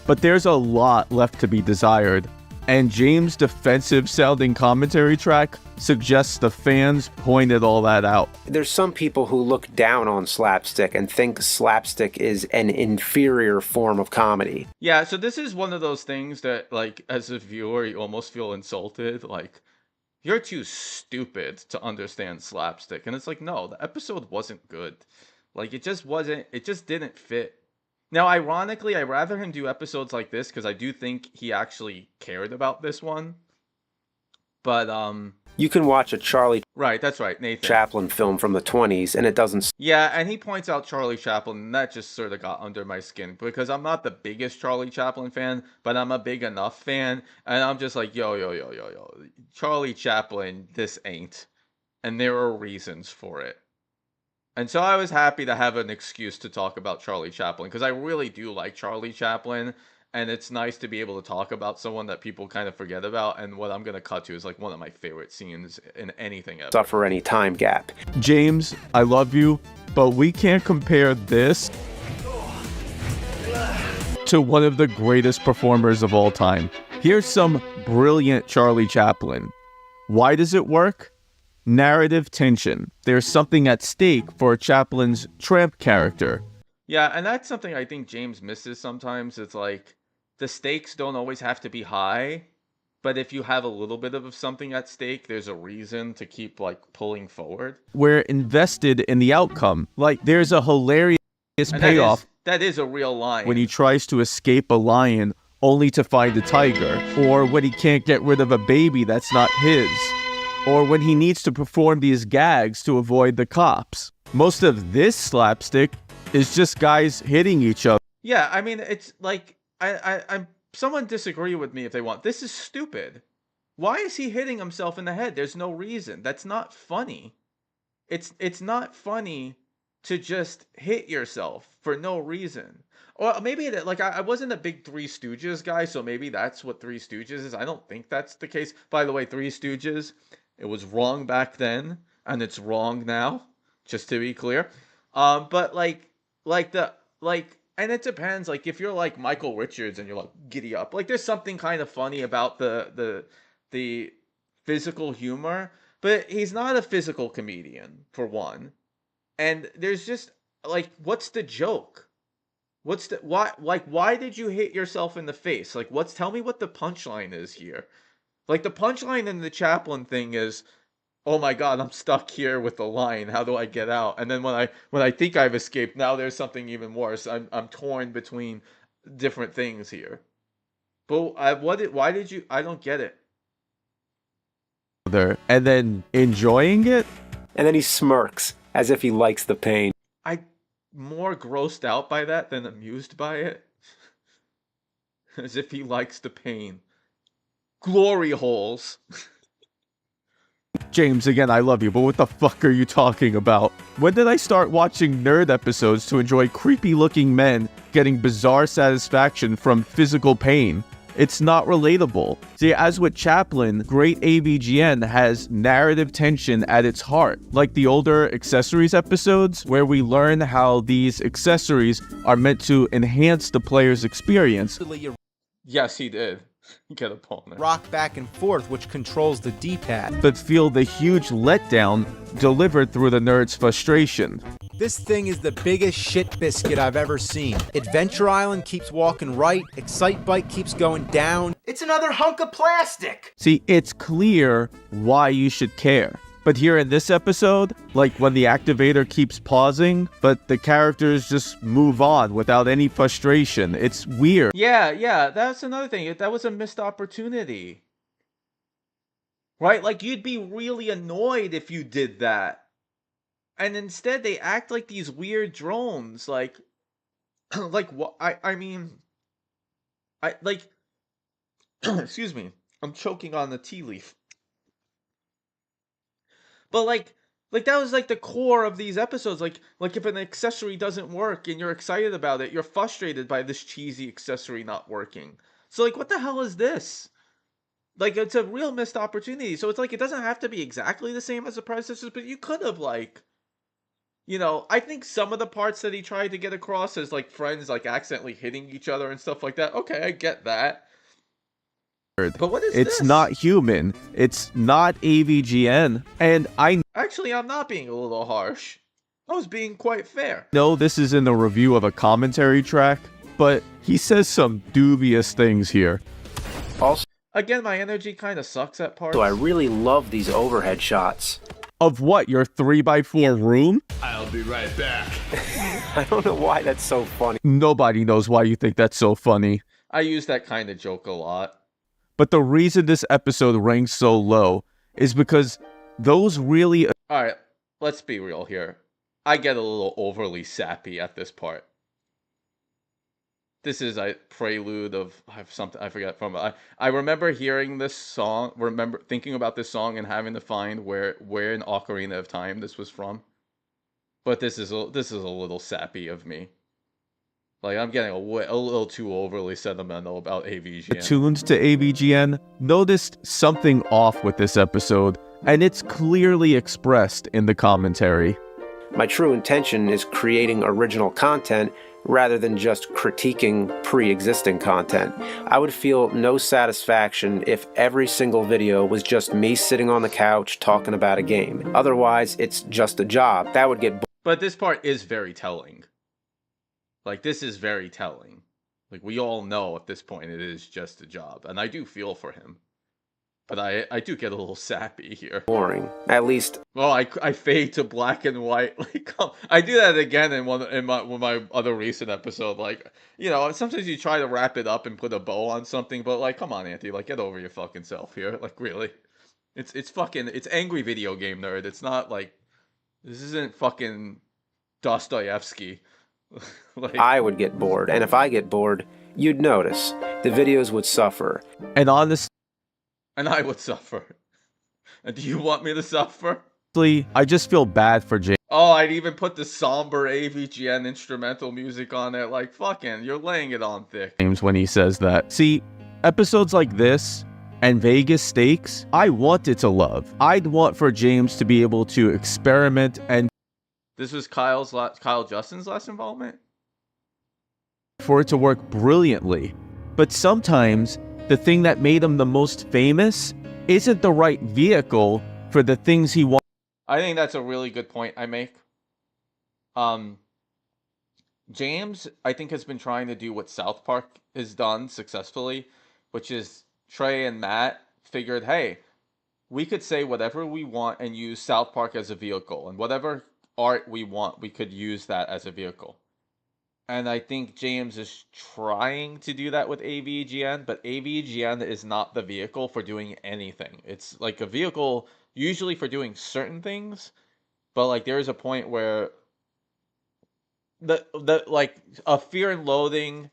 B: But there's a lot left to be desired. And James' defensive-sounding commentary track suggests the fans pointed all that out.
E: There's some people who look down on slapstick and think slapstick is an inferior form of comedy.
A: Yeah, so this is one of those things that, like, as a viewer, you almost feel insulted. Like, you're too stupid to understand slapstick. And it's like, no, the episode wasn't good. Like, it just wasn't, it just didn't fit. Now, ironically, I'd rather him do episodes like this because I do think he actually cared about this one. But,
E: you can watch a Charlie
A: right, that's right, Nathan
E: Chaplin film from the 20s and it doesn't...
A: Yeah, and he points out Charlie Chaplin, and that just sort of got under my skin because I'm not the biggest Charlie Chaplin fan, but I'm a big enough fan, and I'm just like, yo, Charlie Chaplin, this ain't. And there are reasons for it. And so I was happy to have an excuse to talk about Charlie Chaplin because I really do like Charlie Chaplin. And it's nice to be able to talk about someone that people kind of forget about. And what I'm going to cut to is like one of my favorite scenes in anything ever.
E: Suffer any time gap.
B: James, I love you, but we can't compare this to one of the greatest performers of all time. Here's some brilliant Charlie Chaplin. Why does it work? Narrative tension. There's something at stake for Chaplin's tramp character.
A: Yeah, and that's something I think James misses sometimes. It's like, the stakes don't always have to be high, but if you have a little bit of something at stake, there's a reason to keep, like, pulling forward.
B: We're invested in the outcome. Like, there's a hilarious payoff.
A: That is a real line.
B: When he tries to escape a lion only to find a tiger, or when he can't get rid of a baby that's not his, or when he needs to perform these gags to avoid the cops. Most of this slapstick is just guys hitting each other.
A: Yeah, I mean, it's like, I'm someone disagree with me if they want. This is stupid. Why is he hitting himself in the head? There's no reason. That's not funny. It's not funny to just hit yourself for no reason. Or maybe that, like, I wasn't a big Three Stooges guy, so maybe that's what Three Stooges is. I don't think that's the case. By the way, Three Stooges, it was wrong back then, and it's wrong now. just to be clear. But and it depends. Like if you're like Michael Richards and you're like giddy up, like there's something kind of funny about the physical humor, but he's not a physical comedian for one. And there's just like, what's the joke? What's the why did you hit yourself in the face? Like tell me what the punchline is here. Like the punchline in the Chaplin thing is, oh my god, I'm stuck here with the line. How do I get out? And then when I think I've escaped, now there's something even worse. I'm torn between different things here. But why did you? I don't get it.
B: And then enjoying it,
J: and then he smirks as if he likes the pain.
A: I'm more grossed out by that than amused by it. As if he likes the pain. Glory holes.
B: James, again, I love you, but what the fuck are you talking about? When did I start watching nerd episodes to enjoy creepy-looking men getting bizarre satisfaction from physical pain? It's not relatable. See, as with Chaplin, great AVGN has narrative tension at its heart, like the older accessories episodes, where we learn how these accessories are meant to enhance the player's experience.
A: Yes, he did. Get a opponent.
K: Rock back and forth, which controls the D-pad.
B: But feel the huge letdown delivered through the nerd's frustration.
K: This thing is the biggest shit biscuit I've ever seen. Adventure Island keeps walking right, Excite Bike keeps going down.
I: It's another hunk of plastic!
B: See, it's clear why you should care. But here in this episode, like when the activator keeps pausing, but the characters just move on without any frustration. It's weird.
A: Yeah, that's another thing. That was a missed opportunity. Right? Like, you'd be really annoyed if you did that. And instead, they act like these weird drones. Like what? Excuse me. I'm choking on the tea leaf. But like that was like the core of these episodes. Like if an accessory doesn't work and you're excited about it, you're frustrated by this cheesy accessory not working. So like, what the hell is this? Like, it's a real missed opportunity. So it's like, it doesn't have to be exactly the same as the predecessors, but you could have like, I think some of the parts that he tried to get across as like friends like accidentally hitting each other and stuff like that. Okay, I get that. But what is this?
B: It's not human. It's not AVGN. And
A: Actually, I'm not being a little harsh. I was being quite fair.
B: know this is in the review of a commentary track, but he says some dubious things here.
J: Also,
A: Again, my energy kind of sucks at parts.
J: I really love these overhead shots.
B: Of what, your 3x4 room?
I: I'll be right back.
J: I don't know why that's so funny.
B: Nobody knows why you think that's so funny.
A: I use that kind of joke a lot.
B: But the reason this episode ranks so low is because those really...
A: Alright, let's be real here. I get a little overly sappy at this part. This is a prelude of something I forget from. I remember hearing this song, thinking about this song and having to find where in Ocarina of Time this was from. But this is a little sappy of me. Like, I'm getting a little too overly sentimental about AVGN.
B: Tuned to AVGN noticed something off with this episode, and it's clearly expressed in the commentary.
J: My true intention is creating original content rather than just critiquing pre-existing content. I would feel no satisfaction if every single video was just me sitting on the couch talking about a game. Otherwise, it's just a job. That would get
A: But this part is very telling. Like, this is very telling. Like, we all know at this point it is just a job. And I do feel for him. But I do get a little sappy here.
J: Boring. At least...
A: Well, I fade to black and white. Like, I do that again in my other recent episode. Like, sometimes you try to wrap it up and put a bow on something. But, like, come on, Auntie. Like, get over your fucking self here. Like, really. It's angry video game nerd. It's not, like... This isn't fucking Dostoevsky. Like,
J: I would get bored, and if I get bored, you'd notice. The videos would suffer.
B: And
A: I would suffer. And do you want me to suffer?
B: I just feel bad for James.
A: Oh, I'd even put the somber AVGN instrumental music on it. Like, fucking, you're laying it on thick.
B: James when he says that. See, episodes like this and Vegas Stakes, I wanted to love. I'd want for James to be able to experiment and
A: This was Kyle Justin's last involvement?
B: For it to work brilliantly. But sometimes the thing that made him the most famous isn't the right vehicle for the things he wants.
A: I think that's a really good point I make. James, I think, has been trying to do what South Park has done successfully, which is Trey and Matt figured, hey, we could say whatever we want and use South Park as a vehicle, and whatever art we want, we could use that as a vehicle. And I think James is trying to do that with AVGN, but AVGN is not the vehicle for doing anything. It's like a vehicle usually for doing certain things, but like there is a point where the like a Fear and Loathing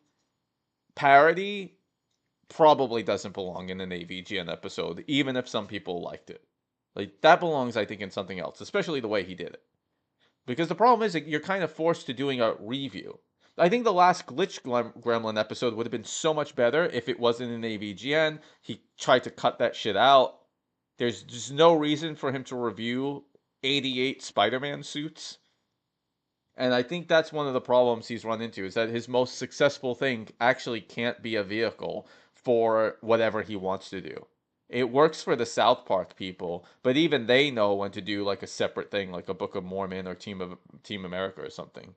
A: parody probably doesn't belong in an AVGN episode, even if some people liked it. Like that belongs, I think, in something else, especially the way he did it. Because the problem is that you're kind of forced to doing a review. I think the last Glitch Gremlin episode would have been so much better if it wasn't in AVGN. He tried to cut that shit out. There's just no reason for him to review 88 Spider-Man suits. And I think that's one of the problems he's run into, is that his most successful thing actually can't be a vehicle for whatever he wants to do. It works for the South Park people, but even they know when to do like a separate thing, like a Book of Mormon or Team America or something.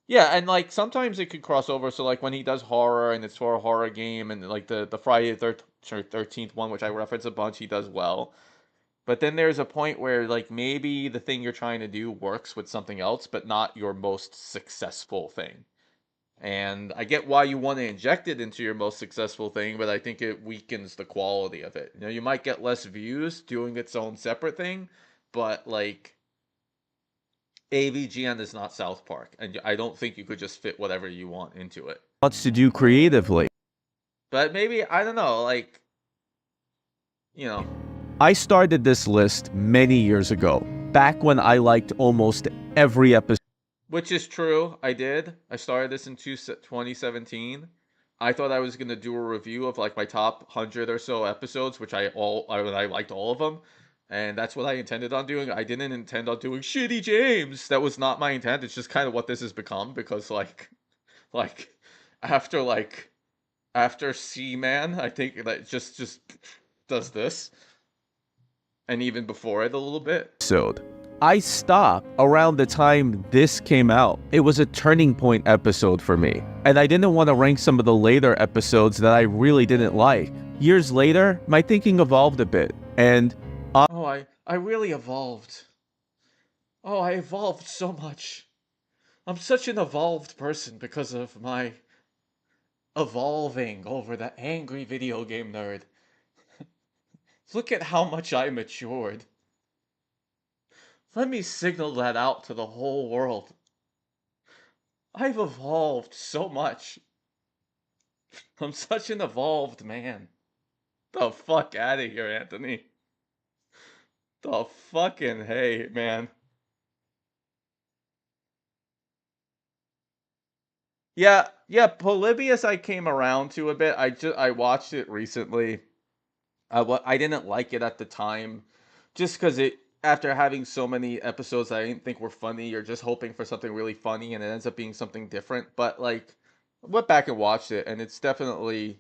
A: Yeah, and like sometimes it could cross over. So like when he does horror and it's for a horror game, and like the Friday the 13th one, which I reference a bunch, he does well. But then there's a point where like maybe the thing you're trying to do works with something else, but not your most successful thing. And I get why you want to inject it into your most successful thing, but I think it weakens the quality of it. You know, you might get less views doing its own separate thing, but like AVGN is not South Park, and I don't think you could just fit whatever you want into it.
B: Wants to do creatively.
A: But maybe, I don't know, like, you know.
B: I started this list many years ago, back when I liked almost every episode.
A: Which is true, I did. I started this in 2017. I thought I was going to do a review of like my top 100 or so episodes, which I liked all of them. And that's what I intended on doing. I didn't intend on doing Shitty James. That was not my intent. It's just kind of what this has become, because like after C-Man, I think that just does this. And even before it a little bit.
B: I stopped around the time this came out. It was a turning point episode for me. And I didn't want to rank some of the later episodes that I really didn't like. Years later, my thinking evolved a bit. And
A: I really evolved. Oh, I evolved so much. I'm such an evolved person because of my evolving over the angry video game nerd. Look at how much I matured. Let me signal that out to the whole world. I've evolved so much. I'm such an evolved man. The fuck out of here, Anthony. The fucking hey, man. Yeah, Polybius I came around to a bit. I watched it recently. I didn't like it at the time, just because after having so many episodes I didn't think were funny, you're just hoping for something really funny, and it ends up being something different. But like, I went back and watched it, and it's definitely,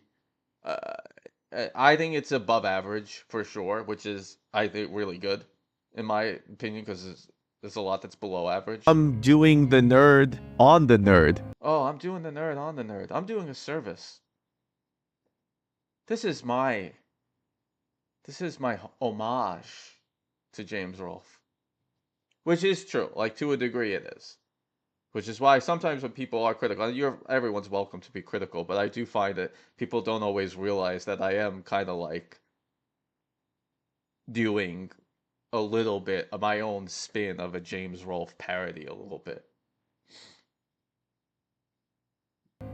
A: I think it's above average for sure, which is, I think, really good in my opinion, because there's a lot that's below average.
B: I'm doing the nerd on the nerd.
A: Oh, I'm doing the nerd on the nerd. I'm doing a service. This is my homage to James Rolfe. Which is true. Like, to a degree it is. Which is why sometimes when people are critical, everyone's welcome to be critical, but I do find that people don't always realize that I am kind of like doing a little bit of my own spin of a James Rolfe parody a little bit.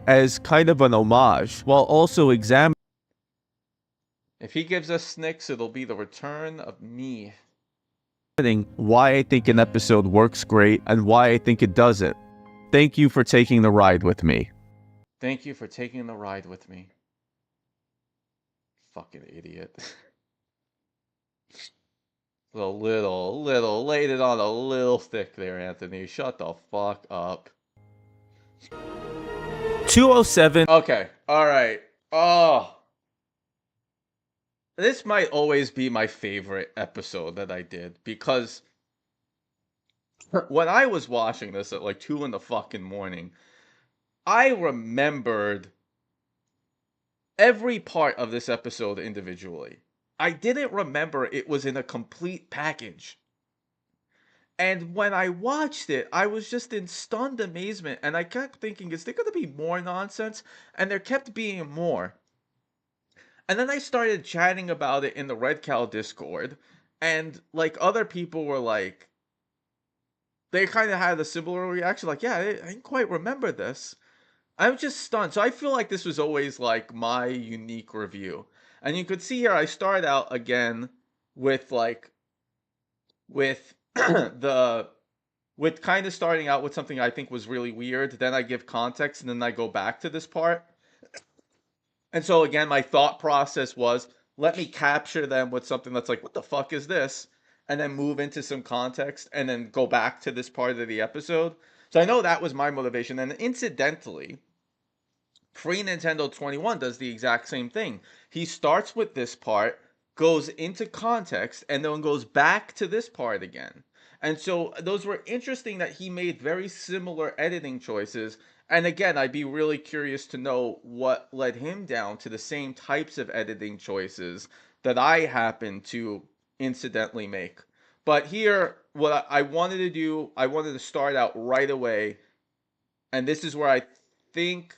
B: As kind of an homage, while also examining.
A: If he gives us Snicks, it'll be the return of me.
B: Why I think an episode works great and why I think it doesn't. Thank you for taking the ride with me.
A: Thank you for taking the ride with me. Fucking idiot. laid it on a little thick there, Anthony. Shut the fuck up.
B: 207.
A: Okay, alright. Oh. This might always be my favorite episode that I did, because when I was watching this at like 2 in the fucking morning, I remembered every part of this episode individually. I didn't remember it was in a complete package. And when I watched it, I was just in stunned amazement, and I kept thinking, is there going to be more nonsense? And there kept being more. And then I started chatting about it in the Red Cow Discord, and like other people were like, they kind of had a similar reaction, like, yeah, I didn't quite remember this. I'm just stunned. So I feel like this was always like my unique review. And you could see here, I start out again with with kind of starting out with something I think was really weird. Then I give context, and then I go back to this part. And so again, my thought process was, let me capture them with something that's like, what the fuck is this? And then move into some context, and then go back to this part of the episode. So I know that was my motivation. And incidentally, Free Nintendo 21 does the exact same thing. He starts with this part, goes into context, and then goes back to this part again. And so those were interesting that he made very similar editing choices. And again, I'd be really curious to know what led him down to the same types of editing choices that I happen to incidentally make. But here, what I wanted to do, I wanted to start out right away. And this is where I think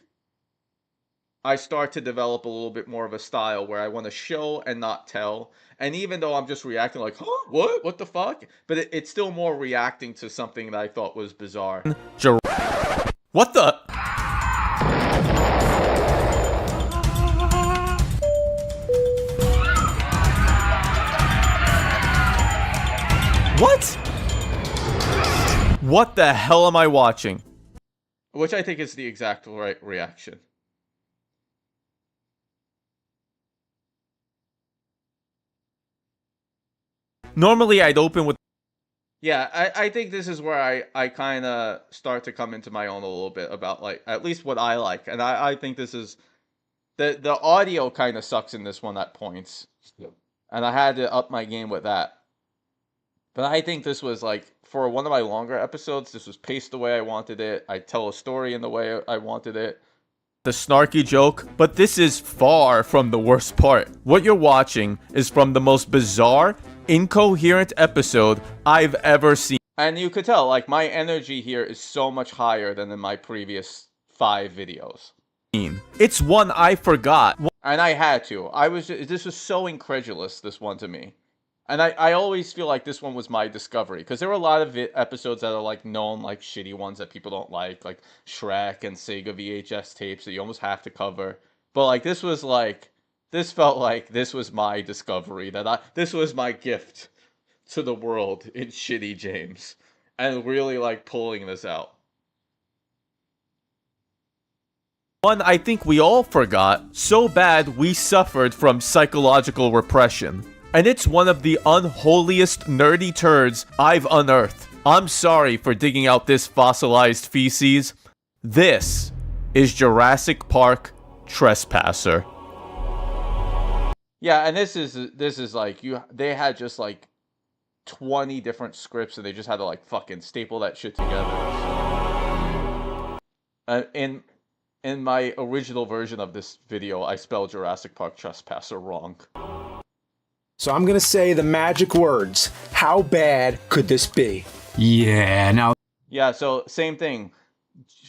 A: I start to develop a little bit more of a style where I want to show and not tell. And even though I'm just reacting like, huh, what the fuck? But it's still more reacting to something that I thought was bizarre.
B: What the? What? What the hell am I watching?
A: Which I think is the exact right reaction.
B: Normally I'd open with...
A: Yeah, I think this is where I kind of start to come into my own a little bit about, like, at least what I like. And I think this is... The audio kind of sucks in this one at points. And I had to up my game with that. But I think this was, like, for one of my longer episodes, this was paced the way I wanted it. I tell a story in the way I wanted it.
B: The snarky joke, but this is far from the worst part. What you're watching is from the most bizarre, incoherent episode I've ever seen.
A: And you could tell, like, my energy here is so much higher than in my previous 5 videos.
B: It's one I forgot.
A: And I had to. This was so incredulous, this one to me. And I always feel like this one was my discovery. Because there were a lot of episodes that are, like, known, like, shitty ones that people don't like Shrek and Sega VHS tapes that you almost have to cover. But, like, this was, like... This felt like this was my discovery. This was my gift to the world in Shitty James. And really, like, pulling this out.
B: One I think we all forgot, so bad we suffered from psychological repression. And it's one of the unholiest nerdy turds I've unearthed. I'm sorry for digging out this fossilized feces. This is Jurassic Park Trespasser.
A: Yeah, and this is like they had just like 20 different scripts, and they just had to like fucking staple that shit together. In my original version of this video, I spelled Jurassic Park Trespasser wrong.
C: So I'm gonna say the magic words. How bad could this be?
E: Yeah, now...
A: Yeah, so same thing.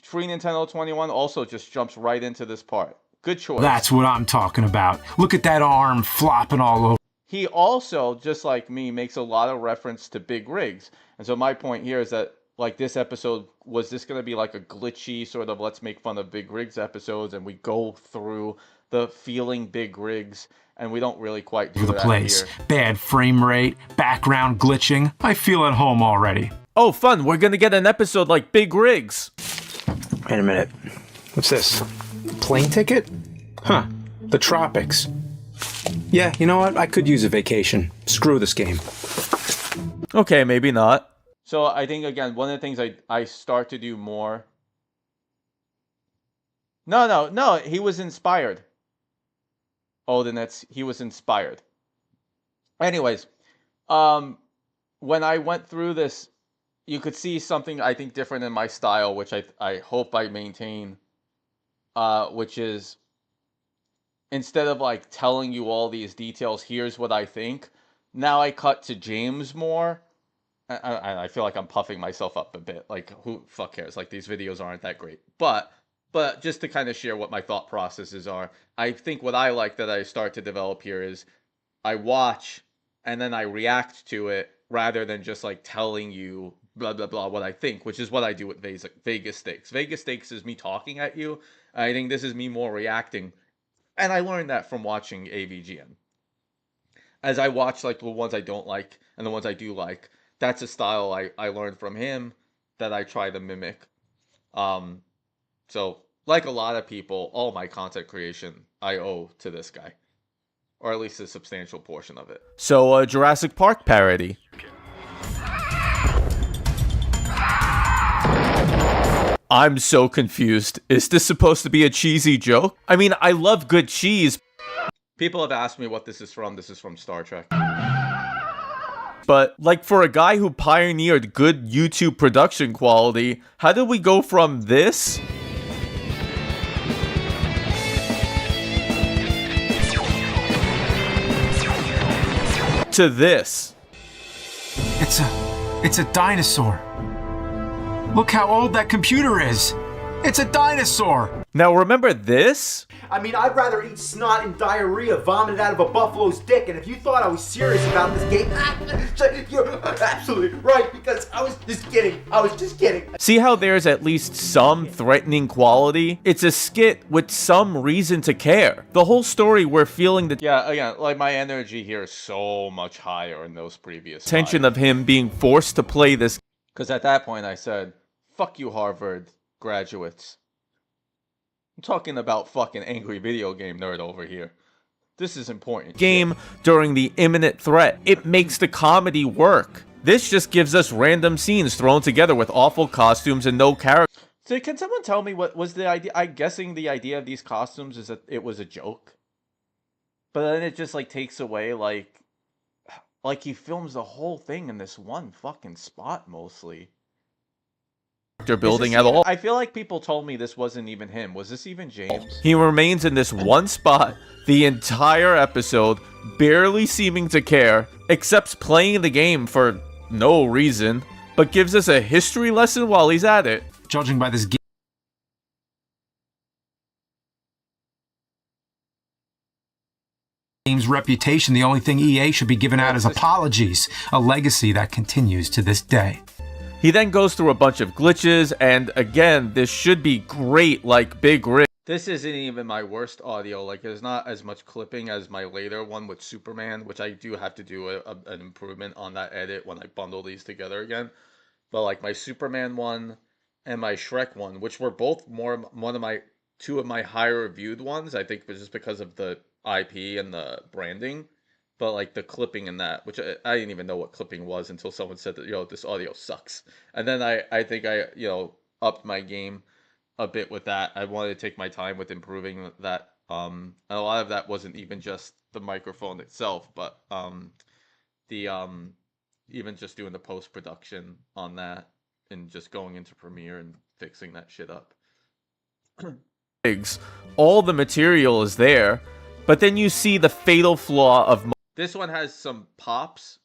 A: Free Nintendo 21 also just jumps right into this part. Good choice.
E: That's what I'm talking about. Look at that arm flopping all over.
A: He also, just like me, makes a lot of reference to big rigs. And so my point here is that, like, this episode, was this going to be like a glitchy sort of let's make fun of big rigs episodes, and we go through the feeling big rigs, and we don't really quite do
E: the
A: that
E: place.
A: here.
E: Bad frame rate, background glitching. I feel at home already.
B: Oh, fun. We're going to get an episode like Big Rigs.
C: Wait a minute. What's this? Plane ticket? Huh. The tropics. Yeah, you know what? I could use a vacation. Screw this game.
B: Okay, maybe not.
A: So I think, again, one of the things I start to do more. No, he was inspired. Oh, then he was inspired. Anyways, when I went through this, you could see something I think different in my style, which I hope I maintain, which is, instead of like telling you all these details, here's what I think. Now I cut to James more. I feel like I'm puffing myself up a bit. Like, who fuck cares? Like, these videos aren't that great. But just to kind of share what my thought processes are, I think what I like that I start to develop here is I watch and then I react to it rather than just like telling you blah blah blah what I think, which is what I do with Vegas Stakes. Vegas Stakes is me talking at you. I think this is me more reacting. And I learned that from watching AVGN. As I watch like the ones I don't like and the ones I do like, that's a style I learned from him that I try to mimic. So like a lot of people, all my content creation I owe to this guy, or at least a substantial portion of it.
B: So a Jurassic Park parody. I'm so confused. Is this supposed to be a cheesy joke? I mean, I love good cheese.
A: People have asked me what this is from. This is from Star Trek.
B: But, like, for a guy who pioneered good YouTube production quality, how did we go from this to this?
L: It's a dinosaur. Look how old that computer is. It's a dinosaur.
B: Now, remember this?
K: I mean, I'd rather eat snot and diarrhea vomited out of a buffalo's dick, and if you thought I was serious about this game, you're absolutely right, because I was just kidding.
B: See how there's at least some threatening quality? It's a skit with some reason to care. The whole story, we're feeling the
A: Again, like, my energy here is so much higher in those previous
B: tension of him being forced to play this.
A: Because at that point I said, fuck you, Harvard graduates. I'm talking about fucking angry video game nerd over here. This is important.
B: Game during the imminent threat. It makes the comedy work. This just gives us random scenes thrown together with awful costumes and no character.
A: So can someone tell me what was the idea? I'm guessing the idea of these costumes is that it was a joke. But then it just like takes away like he films the whole thing in this one fucking spot mostly.
B: Building at all.
A: I feel like people told me this wasn't even him. Was this even James?
B: He remains in this one spot the entire episode, barely seeming to care, except playing the game for no reason, but gives us a history lesson while he's at it.
L: Judging by this game's reputation, the only thing EA should be giving out is apologies, a legacy that continues to this day.
B: He then goes through a bunch of glitches, and again, this should be great like Big Rig.
A: This isn't even my worst audio. Like, there's not as much clipping as my later one with Superman, which I do have to do an improvement on that edit when I bundle these together again. But like my Superman one and my Shrek one, which were both two of my higher reviewed ones, I think just because of the IP and the branding. But like the clipping in that, which I didn't even know what clipping was until someone said that, this audio sucks. And then I think I upped my game a bit with that. I wanted to take my time with improving that. And a lot of that wasn't even just the microphone itself, but even just doing the post production on that and just going into Premiere and fixing that shit up.
B: All the material is there, but then you see the fatal flaw of
A: this one has some pops,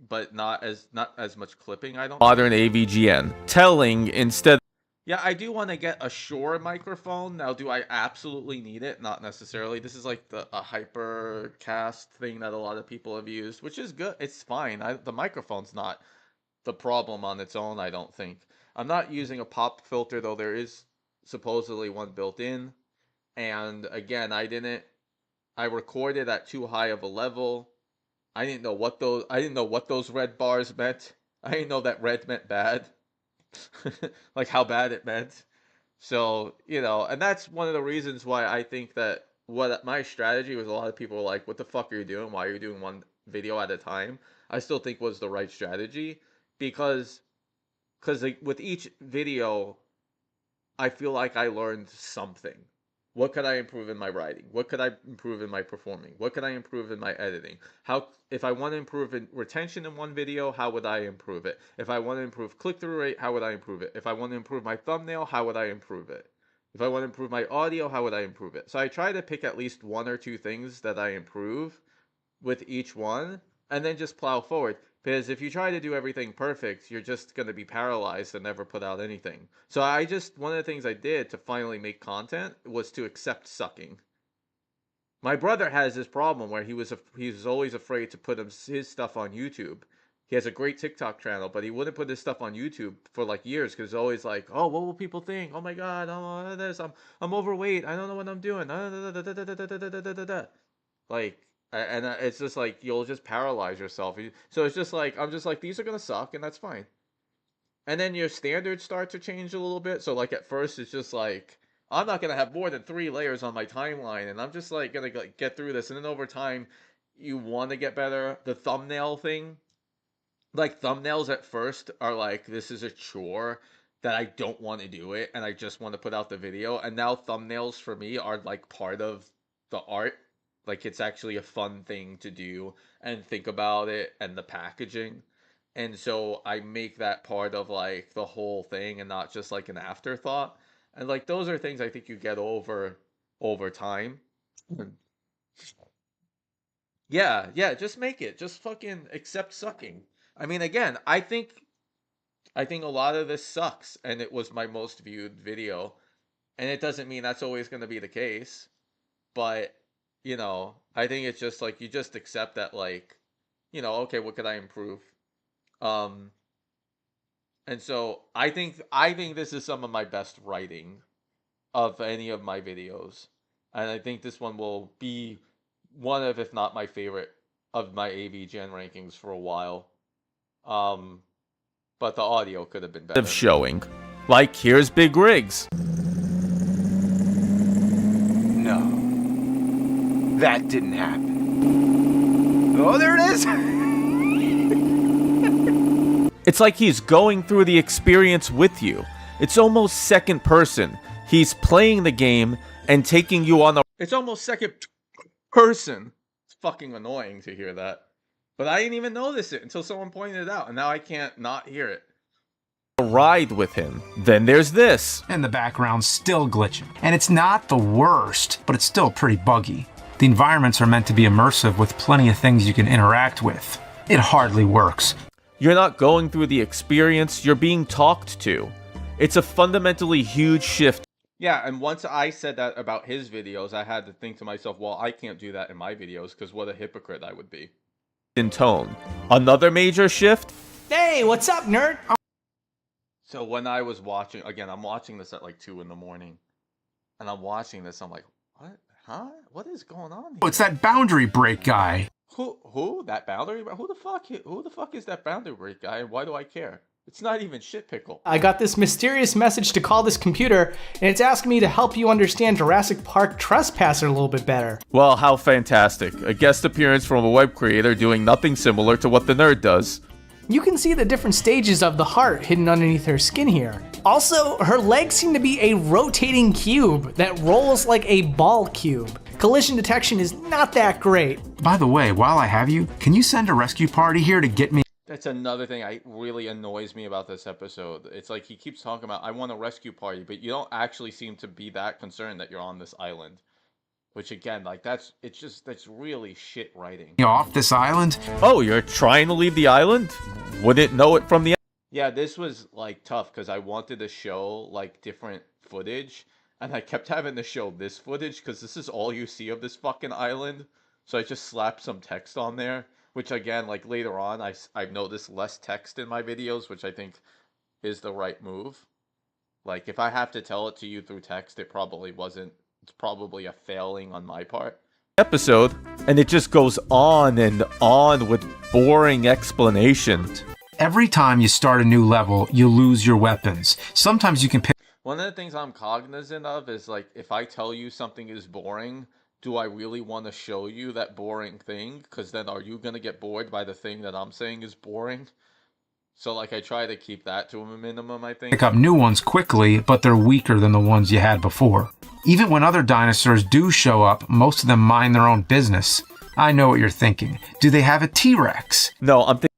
A: but not as much clipping. I don't.
B: Modern AVGN telling instead.
A: Yeah, I do want to get a Shure microphone. Now, do I absolutely need it? Not necessarily. This is like a Hypercast thing that a lot of people have used, which is good. It's fine. The microphone's not the problem on its own, I don't think. I'm not using a pop filter, though there is supposedly one built in. And again, I recorded at too high of a level. I didn't know what those red bars meant. I didn't know that red meant bad. Like how bad it meant. So, and that's one of the reasons why I think that what my strategy was, a lot of people were like, what the fuck are you doing? Why are you doing one video at a time? I still think was the right strategy because like, with each video, I feel like I learned something. What could I improve in my writing? What could I improve in my performing? What could I improve in my editing? How, if I want to improve in retention in one video, how would I improve it? If I want to improve click-through rate, how would I improve it? If I want to improve my thumbnail, how would I improve it? If I want to improve my audio, how would I improve it? So I try to pick at least one or two things that I improve with each one, and then just plow forward. Because if you try to do everything perfect, you're just going to be paralyzed and never put out anything. So one of the things I did to finally make content was to accept sucking. My brother has this problem where he's always afraid to put his stuff on YouTube. He has a great TikTok channel, but he wouldn't put his stuff on YouTube for like years because it's always like, oh, what will people think? Oh my God, oh this, I'm overweight. I don't know what I'm doing. Like, and it's just like, you'll just paralyze yourself. So it's just like, I'm just like, these are gonna suck, and that's fine. And then your standards start to change a little bit. So like at first it's just like, I'm not gonna have more than 3 layers on my timeline, and I'm just like gonna get through this. And then over time, you want to get better. The thumbnail thing, like thumbnails at first are like, this is a chore that I don't want to do it, and I just want to put out the video. And now thumbnails for me are like part of the art. Like, it's actually a fun thing to do and think about it and the packaging. And so I make that part of like the whole thing and not just like an afterthought. And like, those are things I think you get over time. Yeah, just make it. Just fucking accept sucking. I mean, again, I think a lot of this sucks, and it was my most viewed video. And it doesn't mean that's always going to be the case. But, you know, I think it's just like, you just accept that, like, you know, okay, what could I improve? And so I think this is some of my best writing of any of my videos. And I think this one will be one of, if not my favorite, of my AV Gen rankings for a while. But the audio could have been better.
B: Of showing. Like, here's Big Rigs.
L: No. That didn't happen. Oh, there it is!
B: It's like he's going through the experience with you. It's almost second person. He's playing the game and taking you on a...
A: It's almost second person. It's fucking annoying to hear that. But I didn't even notice it until someone pointed it out, and now I can't not hear it.
B: Ride with him. Then there's this.
L: And the background's still glitching. And it's not the worst, but it's still pretty buggy. The environments are meant to be immersive with plenty of things you can interact with. It hardly works.
B: You're not going through the experience, you're being talked to. It's a fundamentally huge shift.
A: Yeah, and once I said that about his videos, I had to think to myself, well, I can't do that in my videos, because what a hypocrite I would be.
B: In tone. Another major shift?
I: Hey, what's up, nerd?
A: So when I was watching, again, I'm watching this at like 2 in the morning, and I'm watching this, I'm like, what? Huh? What is going on here?
L: Oh, it's that boundary break guy.
A: Who? That boundary? Who the fuck is that boundary break guy, and why do I care? It's not even shit pickle.
I: I got this mysterious message to call this computer, and it's asking me to help you understand Jurassic Park Trespasser a little bit better.
B: Well, how fantastic. A guest appearance from a web creator doing nothing similar to what the nerd does.
I: You can see the different stages of the heart hidden underneath her skin here. Also, her legs seem to be a rotating cube that rolls like a ball cube. Collision detection is not that great.
L: By the way, while I have you, can you send a rescue party here to get me?
A: That's another thing that really annoys me about this episode. It's like he keeps talking about, I want a rescue party, but you don't actually seem to be that concerned that you're on this island. Which again, like that's really shit writing.
L: Off this island?
B: Oh, you're trying to leave the island? Wouldn't know it from the...
A: Yeah, this was like tough because I wanted to show like different footage, and I kept having to show this footage because this is all you see of this fucking island. So I just slapped some text on there, which again, like later on, I've noticed less text in my videos, which I think is the right move. Like if I have to tell it to you through text, it probably wasn't. It's probably a failing on my part.
B: Episode, and it just goes on and on with boring explanations.
L: Every time you start a new level, you lose your weapons. Sometimes you can pick...
A: One of the things I'm cognizant of is like, if I tell you something is boring, do I really want to show you that boring thing? Because then are you going to get bored by the thing that I'm saying is boring? So, like, I try to keep that to a minimum, I think.
L: Pick up new ones quickly, but they're weaker than the ones you had before. Even when other dinosaurs do show up, most of them mind their own business. I know what you're thinking. Do they have a T-Rex?
B: No, I'm thinking.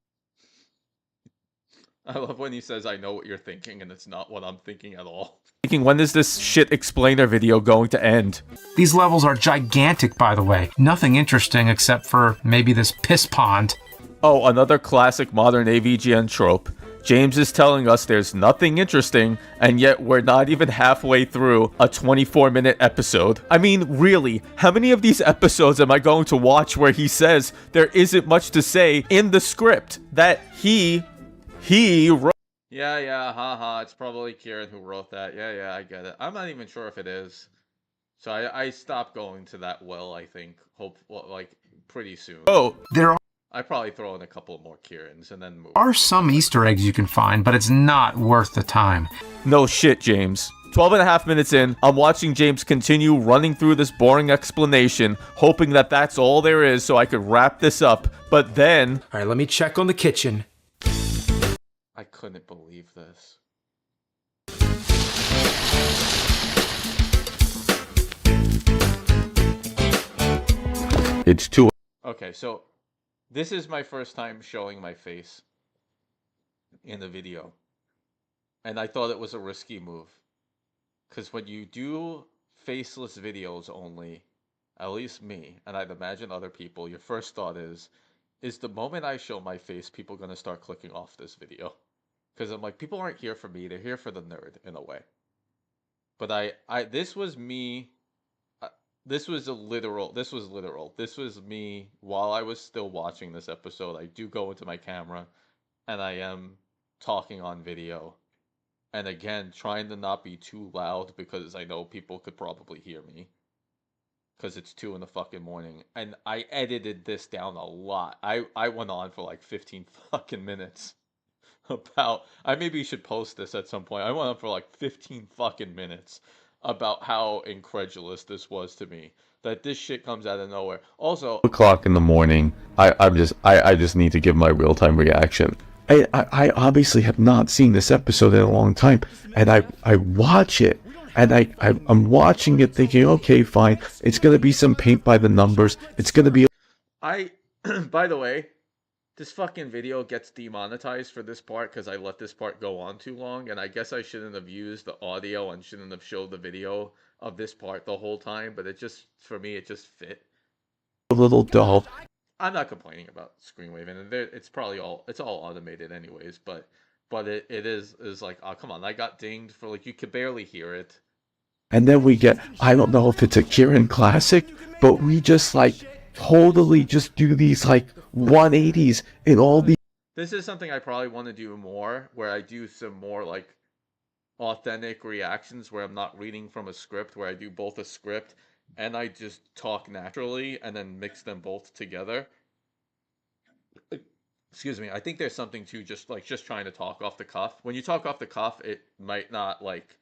A: I love when he says, I know what you're thinking, and it's not what I'm thinking at all.
B: When is this shit explainer video going to end?
L: These levels are gigantic, by the way. Nothing interesting except for maybe this piss pond.
B: Oh, another classic modern AVGN trope. James is telling us there's nothing interesting, and yet we're not even halfway through a 24-minute episode. I mean, really, how many of these episodes am I going to watch where he says there isn't much to say in the script that he wrote?
A: Yeah, haha, it's probably Kieran who wrote that. Yeah, I get it. I'm not even sure if it is. So I stopped going to that well, I think. Like, pretty soon.
L: Oh, there
A: I probably throw in a couple more Kierans and then move.
L: are some Easter eggs you can find, but it's not worth the time.
B: No shit, James. 12 and a half minutes in, I'm watching James continue running through this boring explanation, hoping that that's all there is so I could wrap this up. But then...
L: Alright, let me check on the kitchen.
A: I couldn't believe this.
B: It's too...
A: Okay, so this is my first time showing my face in the video. And I thought it was a risky move. Because when you do faceless videos only, at least me, and I'd imagine other people, your first thought is the moment I show my face, people going to start clicking off this video? Because I'm like, people aren't here for me, they're here for the nerd, in a way. But this was me, this was literal. This was me while I was still watching this episode. I do go into my camera, and I am talking on video. And again, trying to not be too loud because I know people could probably hear me. Because it's 2 in the fucking morning. And I edited this down a lot. I went on for like 15 fucking minutes about... I maybe should post this at some point. I went on for like 15 fucking minutes about how incredulous this was to me. That this shit comes out of nowhere. Also...
B: 2:00 in the morning. I just need to give my real-time reaction. I obviously have not seen this episode in a long time, and I watch it, and I'm watching it thinking, okay, fine, it's gonna be some paint by the numbers, it's gonna be...
A: By the way, this fucking video gets demonetized for this part because I let this part go on too long, and I guess I shouldn't have used the audio and shouldn't have showed the video of this part the whole time, but it just, for me, it just fit.
B: A little dull.
A: I'm not complaining about screen waving, and it's probably all automated anyways, but it is like, oh, come on, I got dinged for, like, you could barely hear it.
B: And then we get, I don't know if it's a Kieran classic, but we just like totally just do these like 180s in all these...
A: This is something I probably want to do more, where I do some more like authentic reactions where I'm not reading from a script, where I do both a script and I just talk naturally and then mix them both together. Excuse me. I think there's something to just trying to talk off the cuff. When you talk off the cuff, it might not like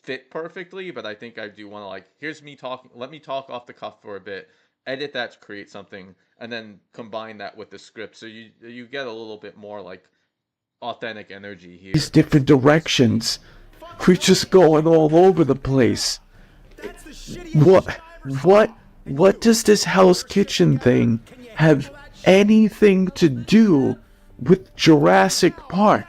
A: fit perfectly, but I think I do want to like, here's me talking, let me talk off the cuff for a bit, edit that to create something, and then combine that with the script. So you get a little bit more like authentic energy here.
B: These different directions. We're just going all over the place. What does this Hell's Kitchen thing have anything to do with Jurassic Park?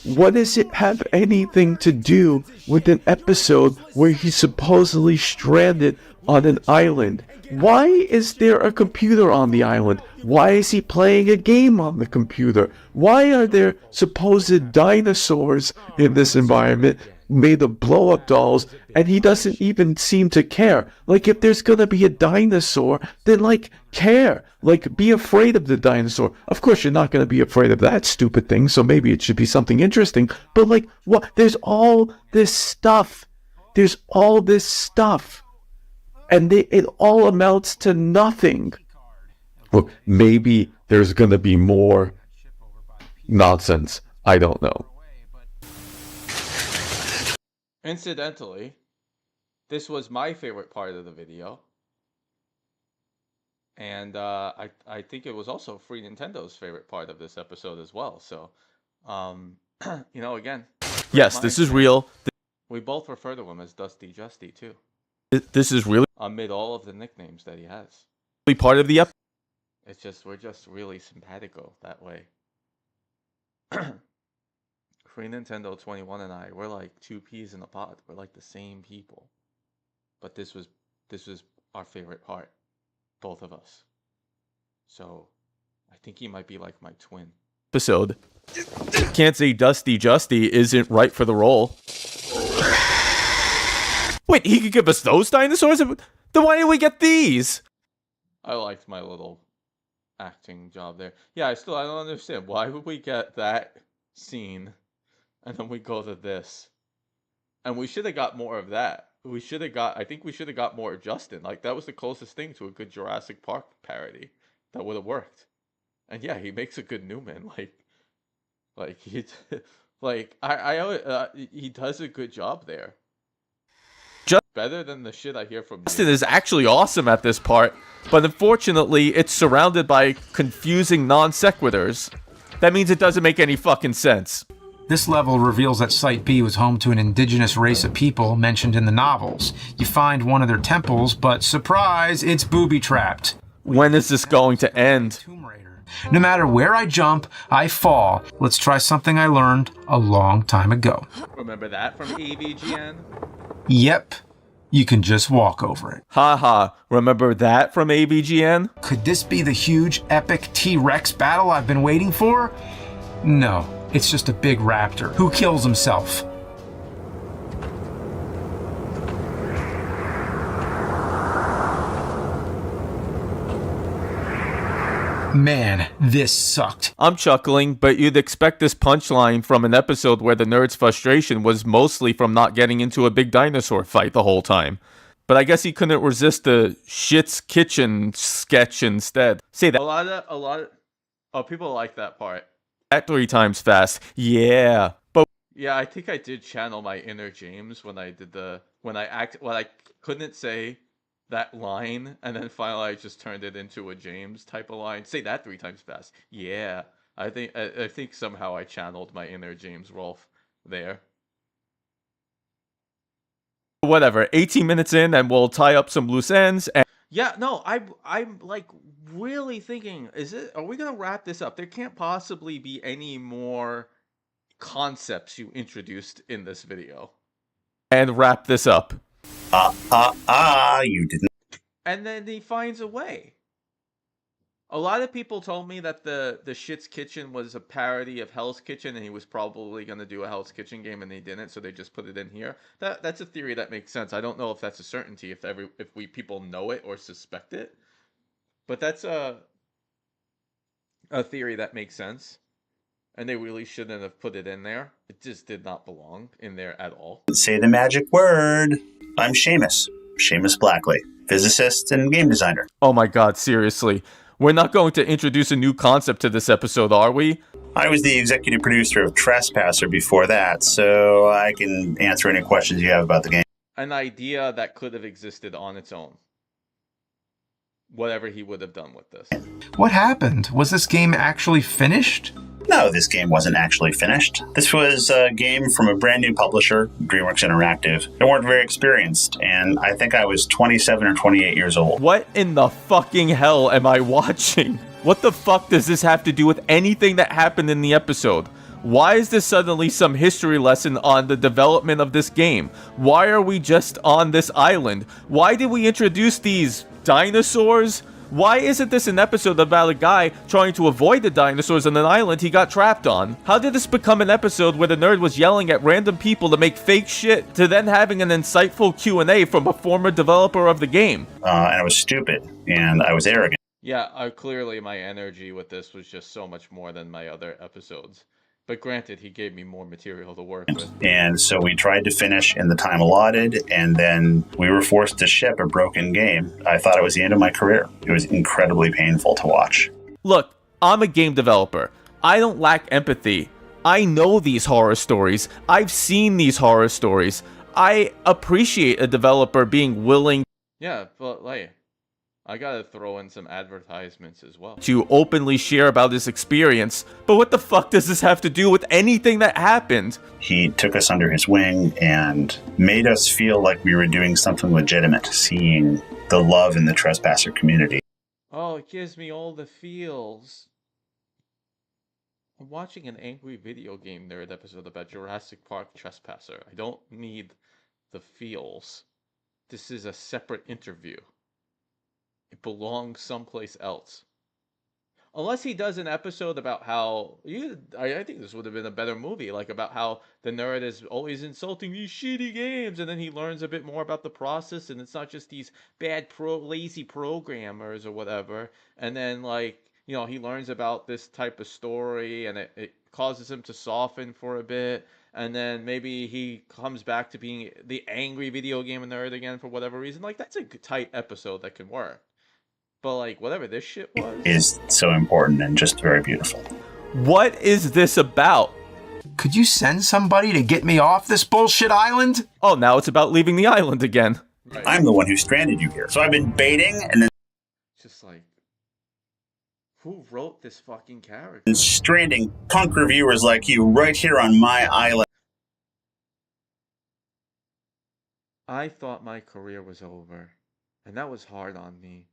B: What does it have anything to do with an episode where he's supposedly stranded on an island? Why is there a computer on the island? Why is he playing a game on the computer? Why are there supposed dinosaurs in this environment made of blow-up dolls, and he doesn't even seem to care? Like, if there's gonna be a dinosaur, then, like, care. Like, be afraid of the dinosaur. Of course, you're not gonna be afraid of that stupid thing, so maybe it should be something interesting. But, like, what? There's all this stuff. There's all this stuff. And it all amounts to nothing. Well, maybe there's gonna be more nonsense. I don't know.
A: Incidentally, this was my favorite part of the video. And I think it was also Free Nintendo's favorite part of this episode as well. So, again,
B: Yes, this is real.
A: We both refer to him as Dusty Justy too.
B: This is really
A: Amid all of the nicknames that he has.
B: part of the episode.
A: It's just we're just really simpatico that way. Free Nintendo 21 and I, we're like two peas in a pod. We're like the same people. But this was our favorite part, both of us. So I think he might be like my twin.
B: Episode. Can't say Dusty Justy isn't right for the role. Wait, he could give us those dinosaurs? Then why did we get these?
A: I liked my little acting job there. Yeah, I don't understand. Why would we get that scene and then we go to this? And we should have got more of that. I think we should have got more of Justin. Like, that was the closest thing to a good Jurassic Park parody that would have worked. And yeah, he makes a good Newman. He does a good job there. Better than the shit I hear from
B: Justin is actually awesome at this part, but unfortunately, it's surrounded by confusing non sequiturs. That means it doesn't make any fucking sense.
L: This level reveals that Site B was home to an indigenous race of people mentioned in the novels. You find one of their temples, but surprise, it's booby-trapped.
B: When is this going to end?
L: No matter where I jump, I fall. Let's try something I learned a long time ago.
A: Remember that from AVGN?
L: Yep. You can just walk over it.
B: Haha, remember that from AVGN?
L: Could this be the huge, epic T-Rex battle I've been waiting for? No, it's just a big raptor who kills himself. Man, this sucked.
B: I'm chuckling, but you'd expect this punchline from an episode where the nerd's frustration was mostly from not getting into a big dinosaur fight the whole time. But I guess he couldn't resist the Shit's Kitchen sketch instead. Say that.
A: A lot of people like that part.
B: That 3 times fast. Yeah. But
A: yeah, I think I did channel my inner James when I couldn't say that line, and then finally I just turned it into a James type of line. Say that 3 times fast. Yeah. I think somehow I channeled my inner James Rolfe there.
B: whatever, 18 minutes in and we'll tie up some loose ends. And
A: yeah, no, I'm like really thinking, are we gonna wrap this up? There can't possibly be any more concepts you introduced in this video.
B: And wrap this up.
M: You didn't.
A: And then he finds a way. A lot of people told me that the Shit's Kitchen was a parody of Hell's Kitchen, and he was probably going to do a Hell's Kitchen game, and they didn't, so they just put it in here. That's a theory that makes sense. I don't know if that's a certainty, if people know it or suspect it, but that's a theory that makes sense, and they really shouldn't have put it in there. It just did not belong in there at all.
M: Say the magic word. I'm Seamus Blackley, physicist and game designer.
B: Oh my god, seriously. We're not going to introduce a new concept to this episode, are we?
M: I was the executive producer of Trespasser before that, so I can answer any questions you have about the game.
A: An idea that could have existed on its own. Whatever he would have done with this.
L: What happened? Was this game actually finished?
M: No, this game wasn't actually finished. This was a game from a brand new publisher, DreamWorks Interactive. They weren't very experienced, and I think I was 27 or 28 years old.
B: What in the fucking hell am I watching? What the fuck does this have to do with anything that happened in the episode? Why is this suddenly some history lesson on the development of this game? Why are we just on this island? Why did we introduce these dinosaurs? Why isn't this an episode about a guy trying to avoid the dinosaurs on an island he got trapped on? How did this become an episode where the nerd was yelling at random people to make fake shit, to then having an insightful Q&A from a former developer of the game?
M: And I was stupid, and I was arrogant.
A: Yeah, clearly my energy with this was just so much more than my other episodes. But granted, he gave me more material to work with.
M: And so we tried to finish in the time allotted, and then we were forced to ship a broken game. I thought it was the end of my career. It was incredibly painful to watch.
B: Look, I'm a game developer. I don't lack empathy. I know these horror stories. I've seen these horror stories. I appreciate a developer being willing.
A: Yeah, but I gotta throw in some advertisements as well.
B: To openly share about his experience, but what the fuck does this have to do with anything that happened?
M: He took us under his wing and made us feel like we were doing something legitimate, seeing the love in the Trespasser community.
A: Oh, it gives me all the feels. I'm watching an angry video game nerd episode about Jurassic Park Trespasser. I don't need the feels. This is a separate interview. It belongs someplace else. Unless he does an episode about how I think this would have been a better movie, like about how the nerd is always insulting these shitty games, and then he learns a bit more about the process, and it's not just these bad lazy programmers or whatever. And then he learns about this type of story, and it causes him to soften for a bit, and then maybe he comes back to being the angry video game nerd again for whatever reason. Like, that's a tight episode that can work. But whatever this shit was
M: is so important and just very beautiful.
B: What is this about?
L: Could you send somebody to get me off this bullshit island?
B: Oh, now it's about leaving the island again.
A: Right.
M: I'm the one who stranded you here. So I've been baiting and then
A: just who wrote this fucking character?
M: And stranding punk reviewers like you right here on my island.
A: I thought my career was over, and that was hard on me.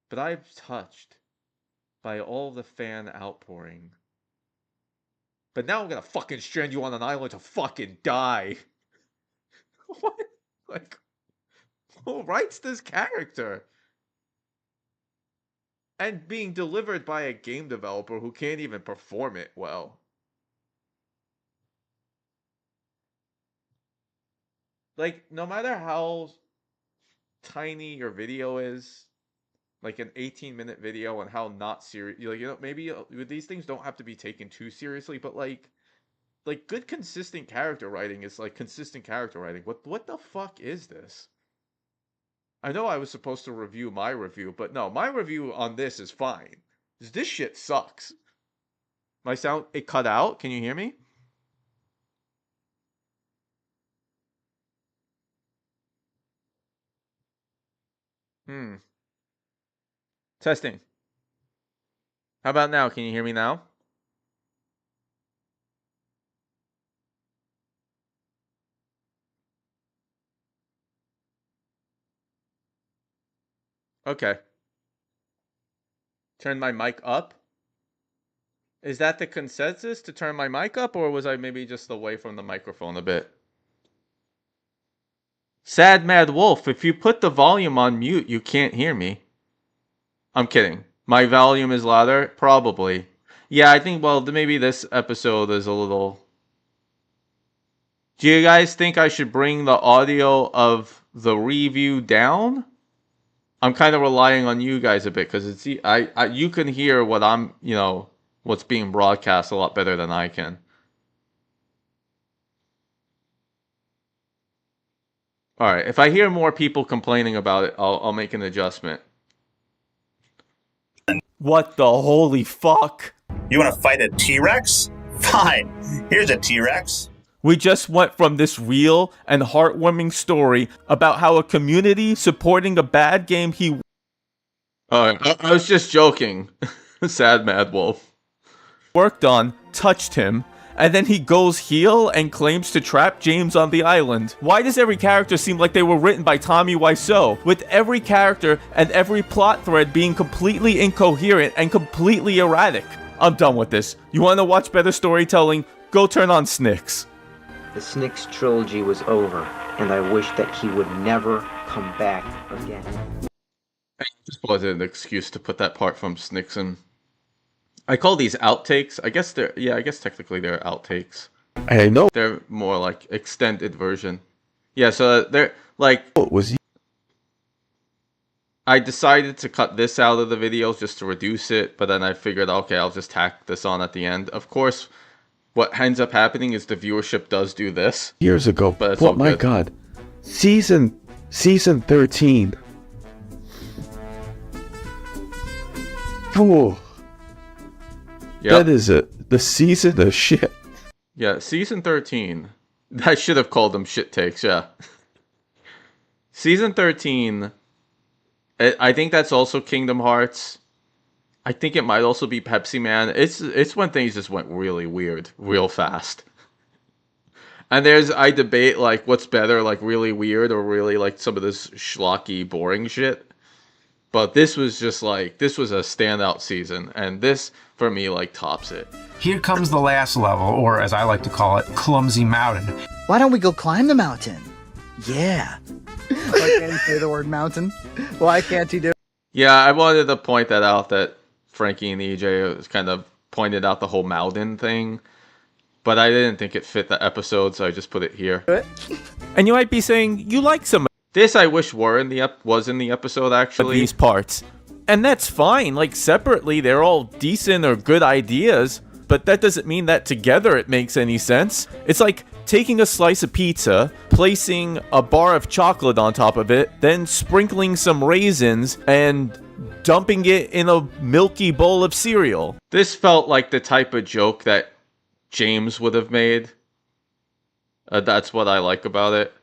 A: But I'm touched by all the fan outpouring. But now I'm gonna fucking strand you on an island to fucking die. What? Who writes this character? And being delivered by a game developer who can't even perform it well. No matter how tiny your video is, like an 18-minute video, and how not serious, maybe these things don't have to be taken too seriously, but good consistent character writing is consistent character writing. What the fuck is this? I know I was supposed to review my review, but no, my review on this is fine. This shit sucks. My sound, it cut out. Can you hear me? Testing. How about now? Can you hear me now? Okay. Turn my mic up? Is that the consensus, to turn my mic up, or was I maybe just away from the microphone a bit? Sad Mad Wolf, if you put the volume on mute, you can't hear me. I'm kidding. My volume is louder? Probably. Yeah, I think, maybe this episode is a little... Do you guys think I should bring the audio of the review down? I'm kind of relying on you guys a bit, because you can hear what I'm, what's being broadcast a lot better than I can. Alright, if I hear more people complaining about it, I'll make an adjustment.
B: What the holy fuck?
M: You want to fight a T-Rex? Fine. Here's a T-Rex.
B: We just went from this real and heartwarming story about how a community supporting a bad game
A: I was just joking. Sad Mad Wolf.
B: Worked on touched him, and then he goes heel and claims to trap James on the island. Why does every character seem like they were written by Tommy Wiseau, with every character and every plot thread being completely incoherent and completely erratic? I'm done with this. You want to watch better storytelling? Go turn on Snicks.
N: The Snicks trilogy was over, and I wish that he would never come back again.
A: Just wasn't an excuse to put that part from Snicks in. I call these outtakes. I guess technically they're outtakes.
E: I know.
A: They're more like extended version. Yeah, so they're like...
E: What was he?
A: I decided to cut this out of the videos just to reduce it, but then I figured, okay, I'll just tack this on at the end. Of course, what ends up happening is the viewership does do this.
E: Years ago.
A: But it's
E: what,
A: all
E: my
A: good.
E: God. Season 13. Oh.
A: Yep.
E: That is it. The season of shit.
A: Yeah, season 13. I should have called them shit takes, yeah. Season 13 I think that's also Kingdom Hearts. I think it might also be Pepsi Man. It's when things just went really weird, real fast. And I debate like what's better, like really weird or really like some of this schlocky, boring shit. But this was just like, this was a standout season, and this for me like tops it.
L: Here comes the last level, or as I like to call it, Clumsy Mountain.
O: Why don't we go climb the mountain? Yeah. Why can't he say the word mountain? Why can't he do it?
A: Yeah, I wanted to point that out, that Frankie and EJ was kind of pointed out the whole mountain thing. But I didn't think it fit the episode, so I just put it here.
B: And you might be saying you like some of
A: this. I wish was in the episode actually.
B: These parts, and that's fine. Like separately, they're all decent or good ideas, but that doesn't mean that together it makes any sense. It's like taking a slice of pizza, placing a bar of chocolate on top of it, then sprinkling some raisins and dumping it in a milky bowl of cereal.
A: This felt like the type of joke that James would have made. That's what I like about it.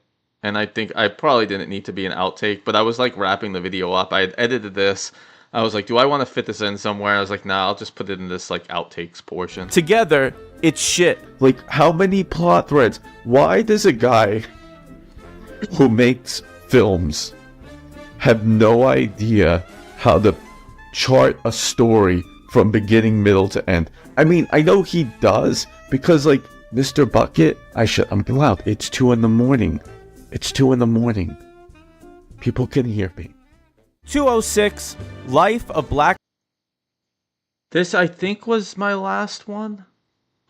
A: And I think I probably didn't need to be an outtake, but I was like wrapping the video up. I had edited this. I was like, do I want to fit this in somewhere? I was like, nah, I'll just put it in this like outtakes portion.
B: Together, it's shit.
P: Like, how many plot threads? Why does a guy who makes films have no idea how to chart a story from beginning, middle to end? I mean, I know he does, because like Mr. Bucket, I'm loud. It's 2 a.m. It's 2 a.m. People can hear me.
B: 206, Life of Black.
A: This I think was my last one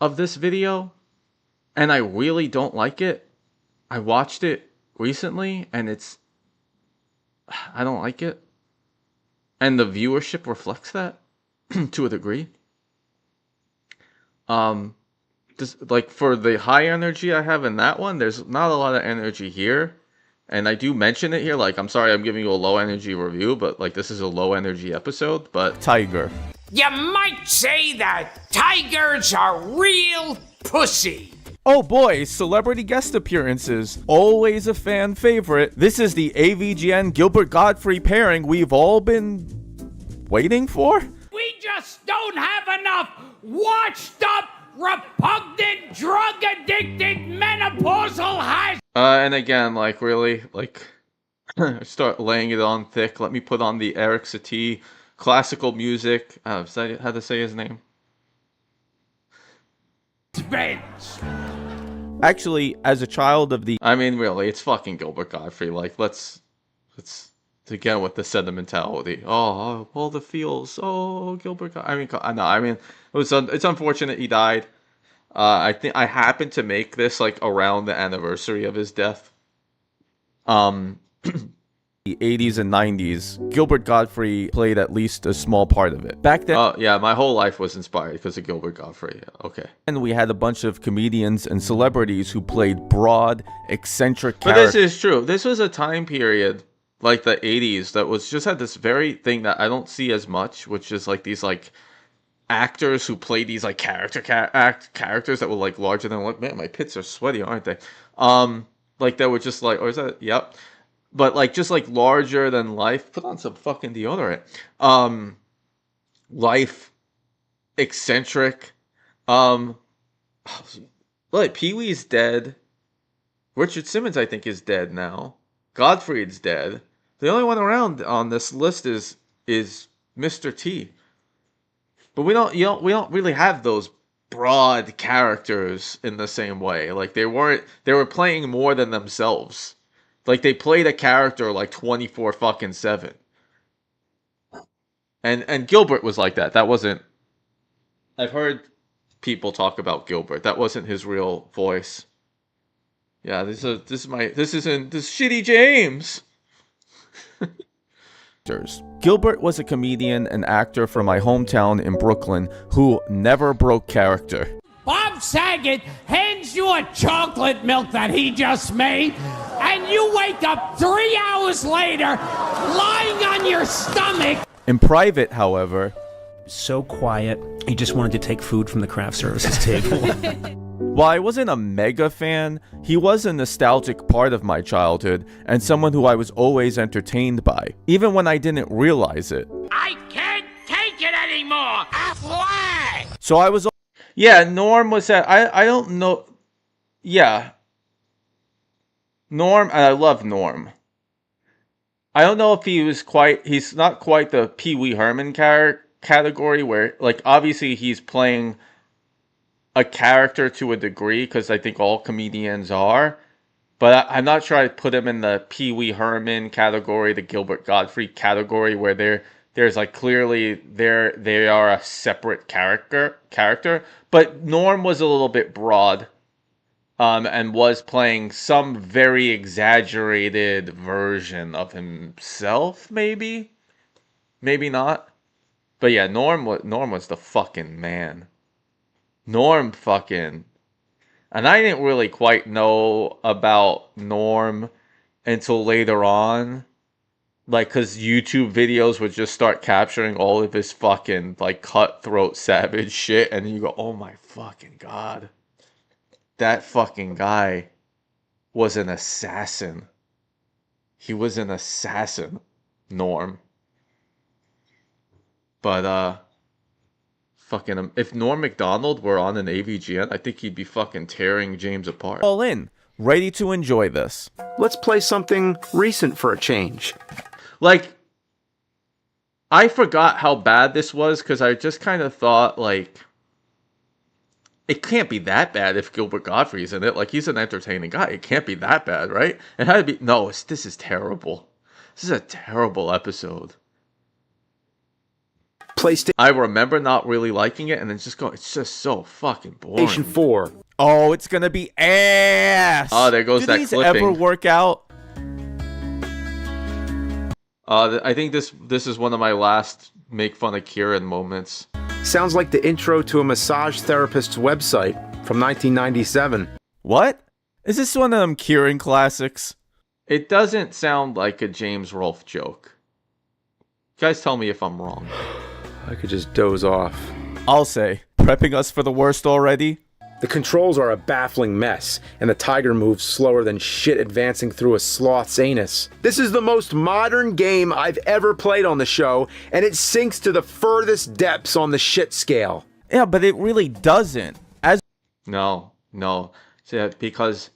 A: of this video, and I really don't like it. I watched it recently, and I don't like it. And the viewership reflects that to a degree. Just like for the high energy I have in that one, there's not a lot of energy here. And I do mention it here, like, I'm sorry I'm giving you a low energy review, but like this is a low energy episode, but
B: Tiger.
Q: You might say that tigers are real pussy.
B: Oh boy, celebrity guest appearances. Always a fan favorite. This is the AVGN Gilbert Godfrey pairing we've all been waiting for.
Q: We just don't have enough washed up, repugnant, drug-addicted, menopausal high.
A: And again, like really, like start laying it on thick. Let me put on the Eric Satie classical music. Is that how to say his name?
Q: Spence.
B: Actually, as a child of the...
A: I mean, really, it's fucking Gilbert Godfrey. Like, let's again with the sentimentality. Oh, all the feels. Oh, Gilbert Godfrey. I mean, it's unfortunate he died. I think I happened to make this like around the anniversary of his death.
B: The 80s and 90s, Gilbert Godfrey played at least a small part of it. Back then...
A: Oh, yeah, my whole life was inspired because of Gilbert Godfrey. Okay.
B: And we had a bunch of comedians and celebrities who played broad, eccentric
A: But
B: characters.
A: this is true. This was a time period, like the 80s, that was just had this very thing that I don't see as much, which is like these like actors who play these like characters that were like larger than life. Man, my pits are sweaty, aren't they? Like that were just like, or is that, yep. But like just like larger than life. Put on some fucking deodorant. Life, eccentric. Like Pee-wee's dead. Richard Simmons, I think, is dead now. Godfrey's dead. The only one around on this list is Mr. T. But we don't really have those broad characters in the same way. Like they were playing more than themselves. Like they played a character like 24/7. And Gilbert was like that. That wasn't. I've heard people talk about Gilbert. That wasn't his real voice. Yeah, this shitty James.
B: Gilbert was a comedian and actor from my hometown in Brooklyn who never broke character.
Q: Bob Saget hands you a chocolate milk that he just made, and you wake up 3 hours later lying on your stomach.
B: In private, however,
R: so quiet, he just wanted to take food from the craft services table.
B: While I wasn't a mega fan, he was a nostalgic part of my childhood and someone who I was always entertained by, even when I didn't realize it.
Q: I can't take it anymore. Why?
B: So I was...
A: Yeah, Norm was that. I don't know. Yeah. Norm, and I love Norm. I don't know if he's not quite the Pee Wee Herman category where, like, obviously he's playing a character to a degree, because I think all comedians are. But I'm not sure I'd put him in the Pee Wee Herman category, the Gilbert Gottfried category, where there's like clearly they are a separate character. But Norm was a little bit broad, and was playing some very exaggerated version of himself, maybe not. But yeah, Norm was the fucking man. Norm fucking... And I didn't really quite know about Norm until later on. Like, because YouTube videos would just start capturing all of his fucking, like, cutthroat savage shit. And you go, oh my fucking god. That fucking guy was an assassin. He was an assassin, Norm. But, fucking, if Norm Macdonald were on an AVGN, I think he'd be fucking tearing James apart.
B: All in, ready to enjoy this.
C: Let's play something recent for a change.
A: Like, I forgot how bad this was, because I just kind of thought, like, it can't be that bad if Gilbert Gottfried's in it. Like, he's an entertaining guy. It can't be that bad, right? It had to be... No, this is terrible. This is a terrible episode. I remember not really liking it, and then just going, it's just so fucking boring.
C: PlayStation 4.
B: Oh, it's gonna be ass!
A: Oh, there goes that
B: these
A: clipping.
B: ever work out?
A: I think this is one of my last make fun of Kieran moments.
C: Sounds like the intro to a massage therapist's website from 1997.
B: What? Is this one of them Kieran classics?
A: It doesn't sound like a James Rolfe joke. You guys tell me if I'm wrong.
C: I could just doze off.
B: I'll say, prepping us for the worst already?
C: The controls are a baffling mess, and the tiger moves slower than shit advancing through a sloth's anus. This is the most modern game I've ever played on the show, and it sinks to the furthest depths on the shit scale.
B: Yeah, but it really doesn't.
A: No. See, because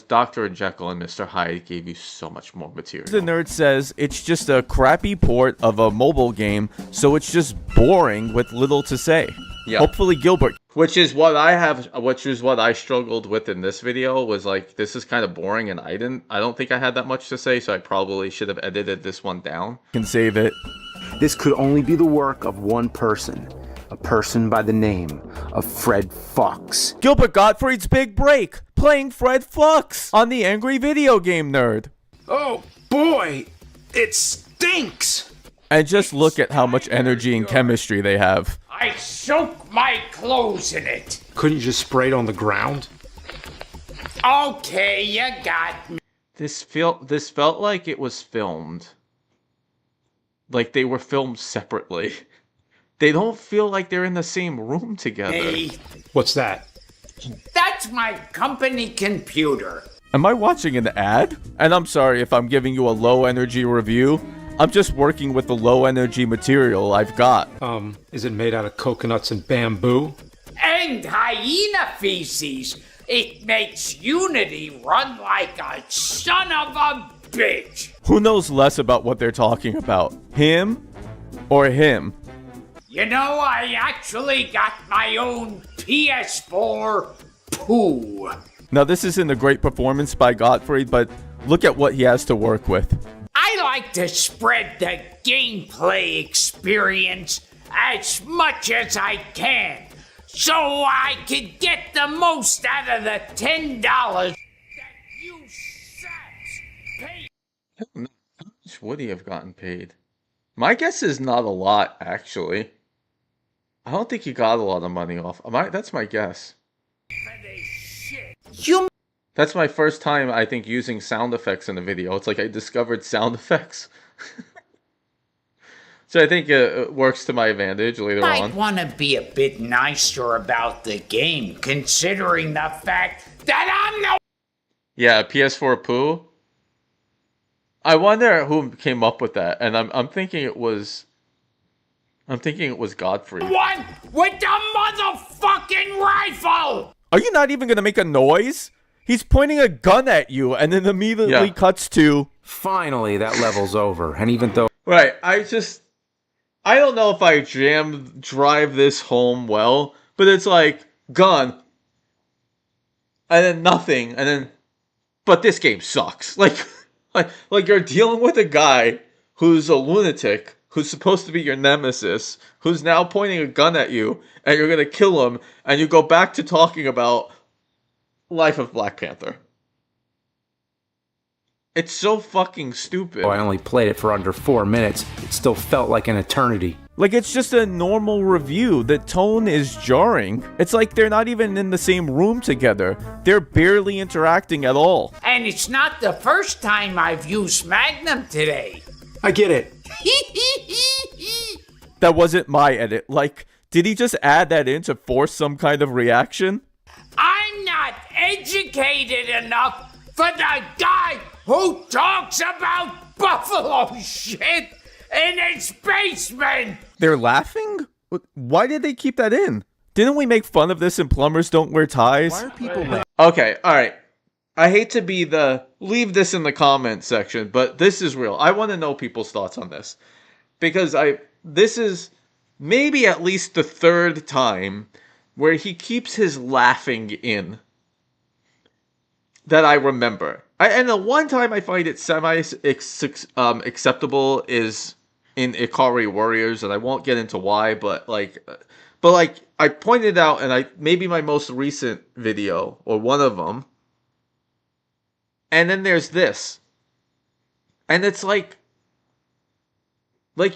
A: Dr. Jekyll and Mr. Hyde gave you so much more material.
B: The nerd says it's just a crappy port of a mobile game, so it's just boring with little to say.
A: Yeah.
B: Hopefully Gilbert...
A: Which is what I struggled with in this video, was like, this is kind of boring, and I don't think I had that much to say, so I probably should have edited this one down.
B: Can save it.
C: This could only be the work of one person. A person by the name of Fred Fox.
B: Gilbert Gottfried's big break, playing Fred Fox on the Angry Video Game Nerd.
L: Oh boy, it stinks!
B: And just look at how much energy and chemistry they have.
Q: I soak my clothes in it.
L: Couldn't you just spray it on the ground?
Q: Okay, you got me.
A: This felt like it was filmed. Like they were filmed separately. They don't feel like they're in the same room together.
Q: Hey.
L: What's that?
Q: That's my company computer.
B: Am I watching an ad? And I'm sorry if I'm giving you a low energy review. I'm just working with the low energy material I've got.
L: Is it made out of coconuts and bamboo?
Q: And hyena feces. It makes Unity run like a son of a bitch.
B: Who knows less about what they're talking about? Him or him?
Q: You know, I actually got my own PS4 poo.
B: Now, this isn't a great performance by Gottfried, but look at what he has to work with.
Q: I like to spread the gameplay experience as much as I can, so I can get the most out of the $10 that you saps pay.
A: How much would he have gotten paid? My guess is not a lot, actually. I don't think he got a lot of money off. That's my guess. That's my first time, I think, using sound effects in a video. It's like I discovered sound effects. So I think it works to my advantage later
Q: Might
A: on.
Q: want to be a bit nicer about the game, considering the fact that I'm no.
A: Yeah, PS4 poo. I wonder who came up with that, and I'm thinking it was. I'm thinking it was Godfrey.
Q: One with the motherfucking rifle!
B: Are you not even gonna make a noise? He's pointing a gun at you, and then immediately cuts to.
C: Finally, that level's over, and even though.
A: Right, I don't know if I drive this home well, but it's like, gun, and then nothing, and then, but this game sucks. Like you're dealing with a guy who's a lunatic, who's supposed to be your nemesis, who's now pointing a gun at you, and you're gonna kill him, and you go back to talking about Life of Black Panther. It's so fucking stupid.
C: I only played it for under 4 minutes. It still felt like an eternity.
B: Like, it's just a normal review. The tone is jarring. It's like they're not even in the same room together. They're barely interacting at all.
Q: And it's not the first time I've used Magnum today.
C: I get it.
B: That wasn't my edit. Like, did he just add that in to force some kind of reaction?
Q: I'm not educated enough for the guy who talks about buffalo shit in his basement.
B: They're laughing? Why did they keep that in? Didn't we make fun of this in Plumbers Don't Wear Ties?
O: Why are people laughing?
A: Okay, alright. I hate to be leave this in the comment section, but this is real. I want to know people's thoughts on this. Because this is maybe at least the third time where he keeps his laughing in that I remember. And the one time I find it acceptable is in Ikari Warriors, and I won't get into why, but I pointed out, and maybe my most recent video, or one of them, and then there's this. And it's like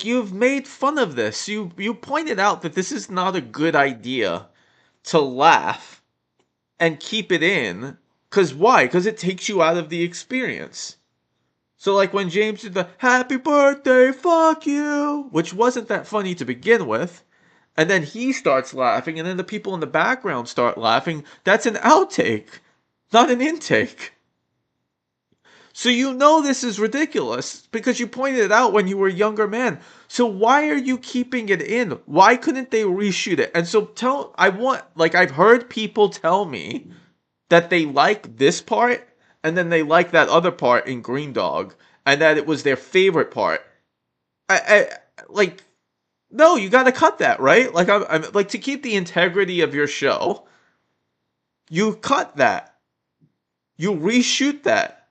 A: you've made fun of this. You pointed out that this is not a good idea to laugh and keep it in. Because why? Because it takes you out of the experience. So like when James did the happy birthday, fuck you, which wasn't that funny to begin with, and then he starts laughing, and then the people in the background start laughing, that's an outtake, not an intake. So you know this is ridiculous, because you pointed it out when you were a younger man. So why are you keeping it in? Why couldn't they reshoot it? And so I've heard people tell me that they like this part, and then they like that other part in Green Dog, and that it was their favorite part. No, you gotta cut that, right? Like, I'm like, to keep the integrity of your show, you cut that. You reshoot that.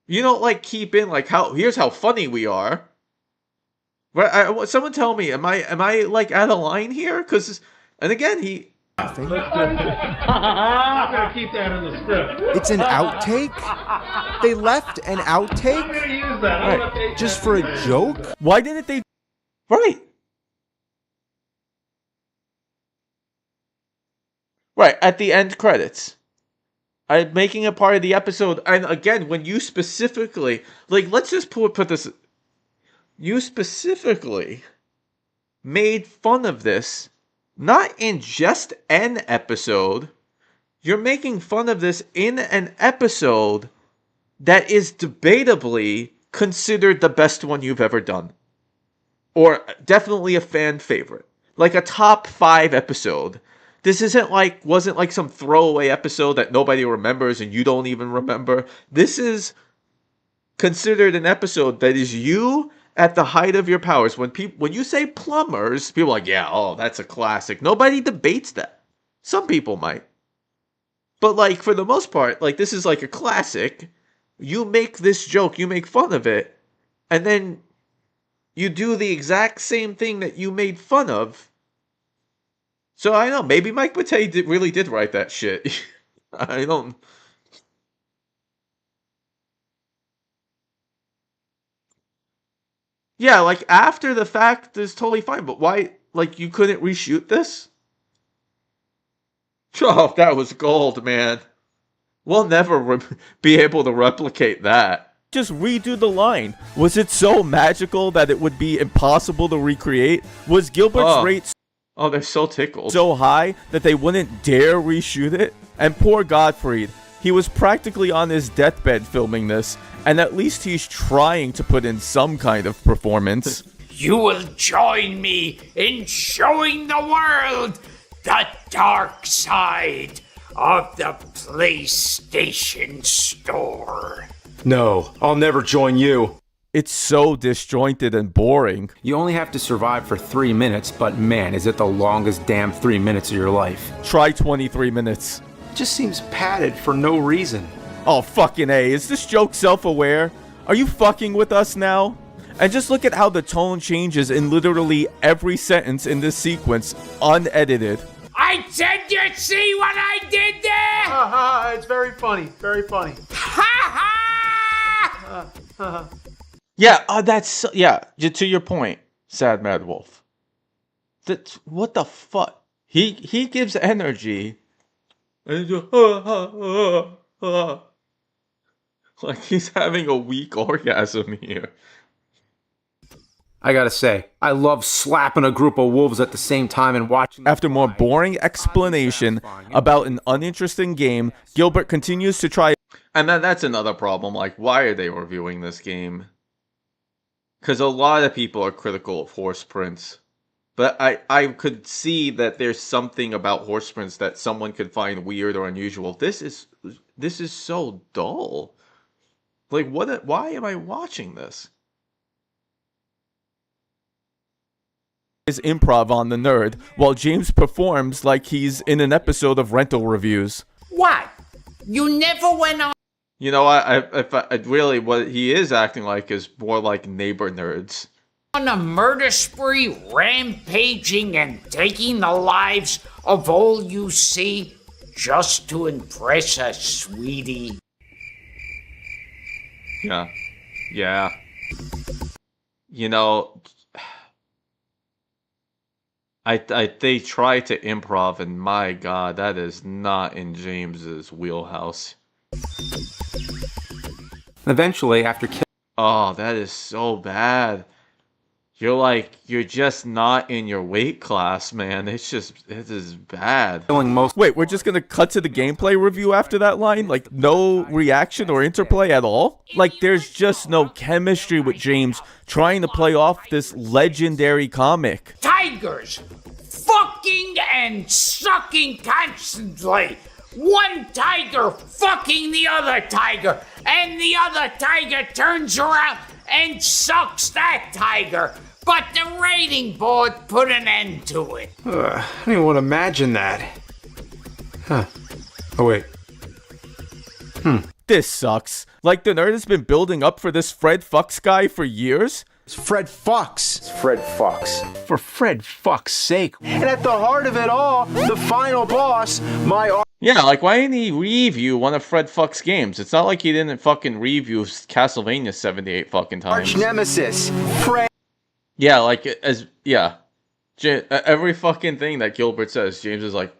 A: You don't, like, keep in, like, here's how funny we are. Right? Someone tell me, am I like, out of line here? Because, and again,
K: I'm gonna keep that in the script.
O: It's an outtake? They left an outtake?
K: I'm gonna use that. I'm gonna take
O: Just for a joke?
B: Why didn't they?
A: Right. Right, at the end credits. I'm making it part of the episode, and again, when you specifically, like, let's just put this, you specifically made fun of this, not in just an episode, you're making fun of this in an episode that is debatably considered the best one you've ever done. Or definitely a fan favorite. Like a top 5 episode. This wasn't like some throwaway episode that nobody remembers and you don't even remember. This is considered an episode that is you at the height of your powers. When you say Plumbers, people are like, yeah, oh, that's a classic. Nobody debates that. Some people might. But like, for the most part, like, this is like a classic. You make this joke, you make fun of it, and then you do the exact same thing that you made fun of. So I don't know, maybe Mike Matei really did write that shit. I don't... Yeah, like, after the fact is totally fine, but why, like, you couldn't reshoot this? Oh, that was gold, man. We'll never be able to replicate that.
B: Just redo the line. Was it so magical that it would be impossible to recreate? Was Gilbert's rate
A: Oh, they're so tickled.
B: so high that they wouldn't dare reshoot it? And poor Gottfried, he was practically on his deathbed filming this, and at least he's trying to put in some kind of performance.
Q: You will join me in showing the world the dark side of the PlayStation Store.
L: No, I'll never join you.
B: It's so disjointed and boring.
L: You only have to survive for 3 minutes, but man, is it the longest damn 3 minutes of your life.
B: Try 23 minutes.
L: It just seems padded for no reason.
B: Oh, fucking A. Is this joke self-aware? Are you fucking with us now? And just look at how the tone changes in literally every sentence in this sequence, unedited.
Q: I said you'd see what I did there!
K: It's very funny. Very funny.
A: Yeah, that's yeah. To your point, Sad Mad Wolf. That's what the fuck. He gives energy, and he's just, like he's having a weak orgasm here.
L: I gotta say, I love slapping a group of wolves at the same time and watching.
B: After more boring explanation about an uninteresting game, Gilbert continues to try.
A: And that's another problem. Like, why are they reviewing this game? Because a lot of people are critical of horse prints. But I could see that there's something about horse prints that someone could find weird or unusual. This is so dull. Like, why am I watching this?
B: His improv on the nerd, while James performs like he's in an episode of Rental Reviews.
Q: What? You never went on.
A: You know, I really what he is acting like is more like Neighbor Nerds.
Q: On a murder spree, rampaging and taking the lives of all you see just to impress a sweetie.
A: Yeah. You know, they try to improv, and my God, that is not in James's wheelhouse.
L: Eventually, after
A: oh, that is so bad. You're just not in your weight class, man. It is bad.
B: Wait, we're just gonna cut to the gameplay review after that line? Like, no reaction or interplay at all? Like, there's just no chemistry with James trying to play off this legendary comic.
Q: Tigers! Fucking and sucking constantly! One tiger fucking the other tiger, and the other tiger turns around and sucks that tiger. But the rating board put an end to it.
L: I don't even want to imagine that. Huh. Oh, wait.
B: This sucks. Like, the nerd has been building up for this Fred Fucks guy for years.
K: It's Fred Fucks.
J: It's Fred Fucks.
L: For Fred Fuck's sake.
K: And at the heart of it all, the final boss,
A: Yeah, like, why didn't he review one of Fred Fuck's games? It's not like he didn't fucking review Castlevania 78 fucking times.
K: arch nemesis, Fred.
A: Yeah, like, every fucking thing that Gilbert says, James is like,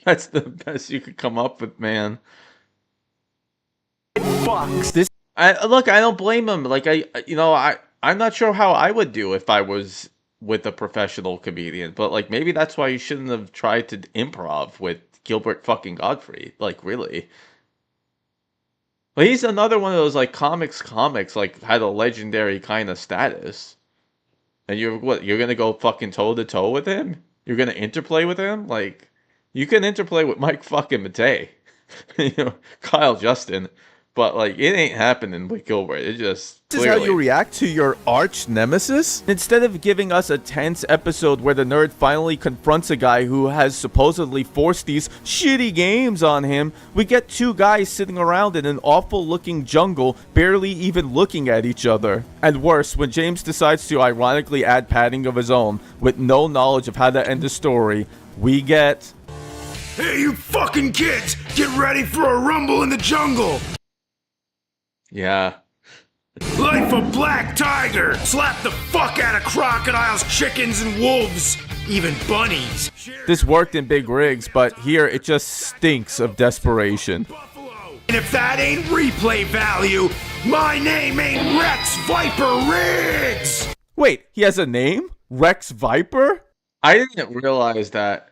A: that's the best you could come up with, man.
K: Fucks.
A: I don't blame him. Like, I'm not sure how I would do if I was with a professional comedian, but, like, maybe that's why you shouldn't have tried to improv with Gilbert fucking Gottfried. Like, really. But he's another one of those, like, comics, like, had a legendary kind of status. And you're gonna go fucking toe-to-toe with him? You're gonna interplay with him? Like, you can interplay with Mike fucking Matei. Kyle Justin. But, like, it ain't happening with Gilbert. It just
B: This is how you react to your arch nemesis? Instead of giving us a tense episode where the nerd finally confronts a guy who has supposedly forced these shitty games on him, we get two guys sitting around in an awful looking jungle, barely even looking at each other. And worse, when James decides to ironically add padding of his own, with no knowledge of how to end the story, we get...
G: Hey, you fucking kids! Get ready for a rumble in the jungle!
A: Yeah.
G: Life of Black Tiger! Slap the fuck out of crocodiles, chickens, and wolves! even bunnies.
B: This worked in big rigs, but here it just stinks of desperation.
G: And if that ain't replay value, my name ain't Rex Viper Riggs!
B: Wait, he has a name? Rex Viper?
A: I didn't realize that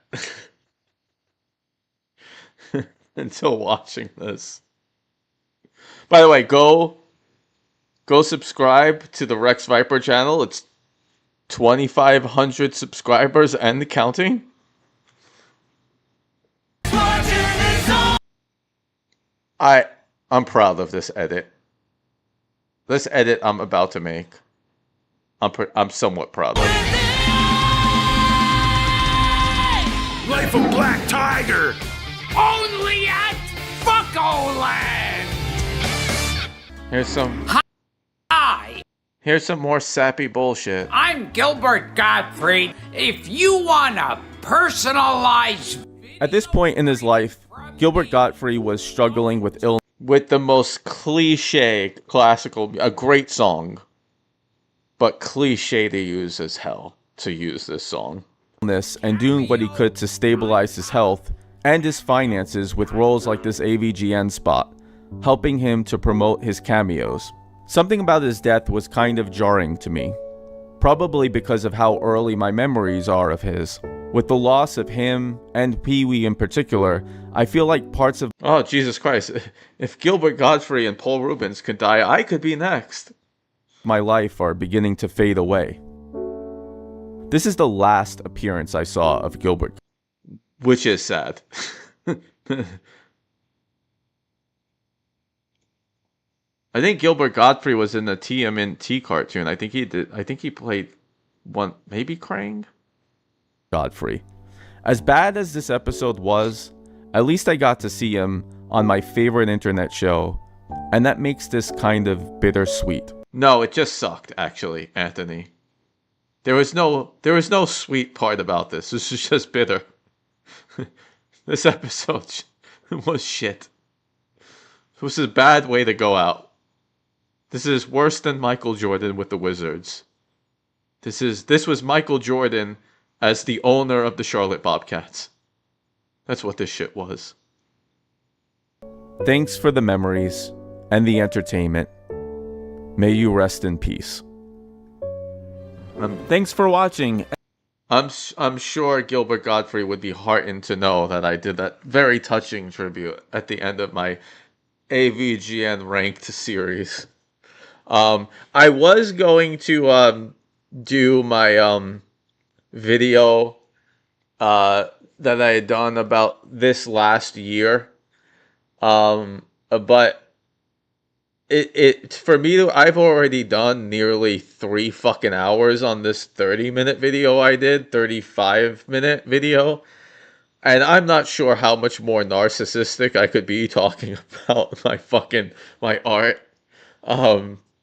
A: until watching this. By the way, go subscribe to the Rex Viper channel. It's 2,500 subscribers and counting. I'm proud of this edit. This edit I'm about to make. I'm somewhat proud of.
G: Life of Black Tiger!
Q: Only at Fuckoland!
A: Here's some.
Q: Hi!
A: Here's some more sappy bullshit.
Q: I'm Gilbert Gottfried. If you want a personalized...
B: At this point in his life, Gilbert Gottfried was struggling with illness.
A: With the most cliche classical, a great song, but cliche to use as hell to use this song.
B: And doing what he could to stabilize his health and his finances with roles like this AVGN spot, helping him to promote his cameos. Something about his death was kind of jarring to me, probably because of how early my memories are of his. With the loss of him and Pee-wee in particular, I feel like parts of...
A: Oh, Jesus Christ. If Gilbert Gottfried and Paul Rubens could die, I could be next.
B: My life are beginning to fade away. This is the last appearance I saw of Gilbert.
A: Which is sad. I think Gilbert Gottfried was in the TMNT cartoon. I think he played one, maybe Krang?
B: Godfrey. As bad as this episode was, at least I got to see him on my favorite internet show, and that makes this kind of bittersweet.
A: No, it just sucked, actually, Anthony. There was no sweet part about this. This was just bitter. This episode was shit. It was a bad way to go out. This is worse than Michael Jordan with the Wizards. This was Michael Jordan as the owner of the Charlotte Bobcats. That's what this shit was.
B: Thanks for the memories and the entertainment. May you rest in peace. Thanks for watching.
A: I'm sure Gilbert Gottfried would be heartened to know that I did that very touching tribute at the end of my AVGN ranked series. I was going to do my video that I had done about this last year, but it for me, I've already done nearly 3 fucking hours on this 30-minute video I did, 35-minute video, and I'm not sure how much more narcissistic I could be talking about my art.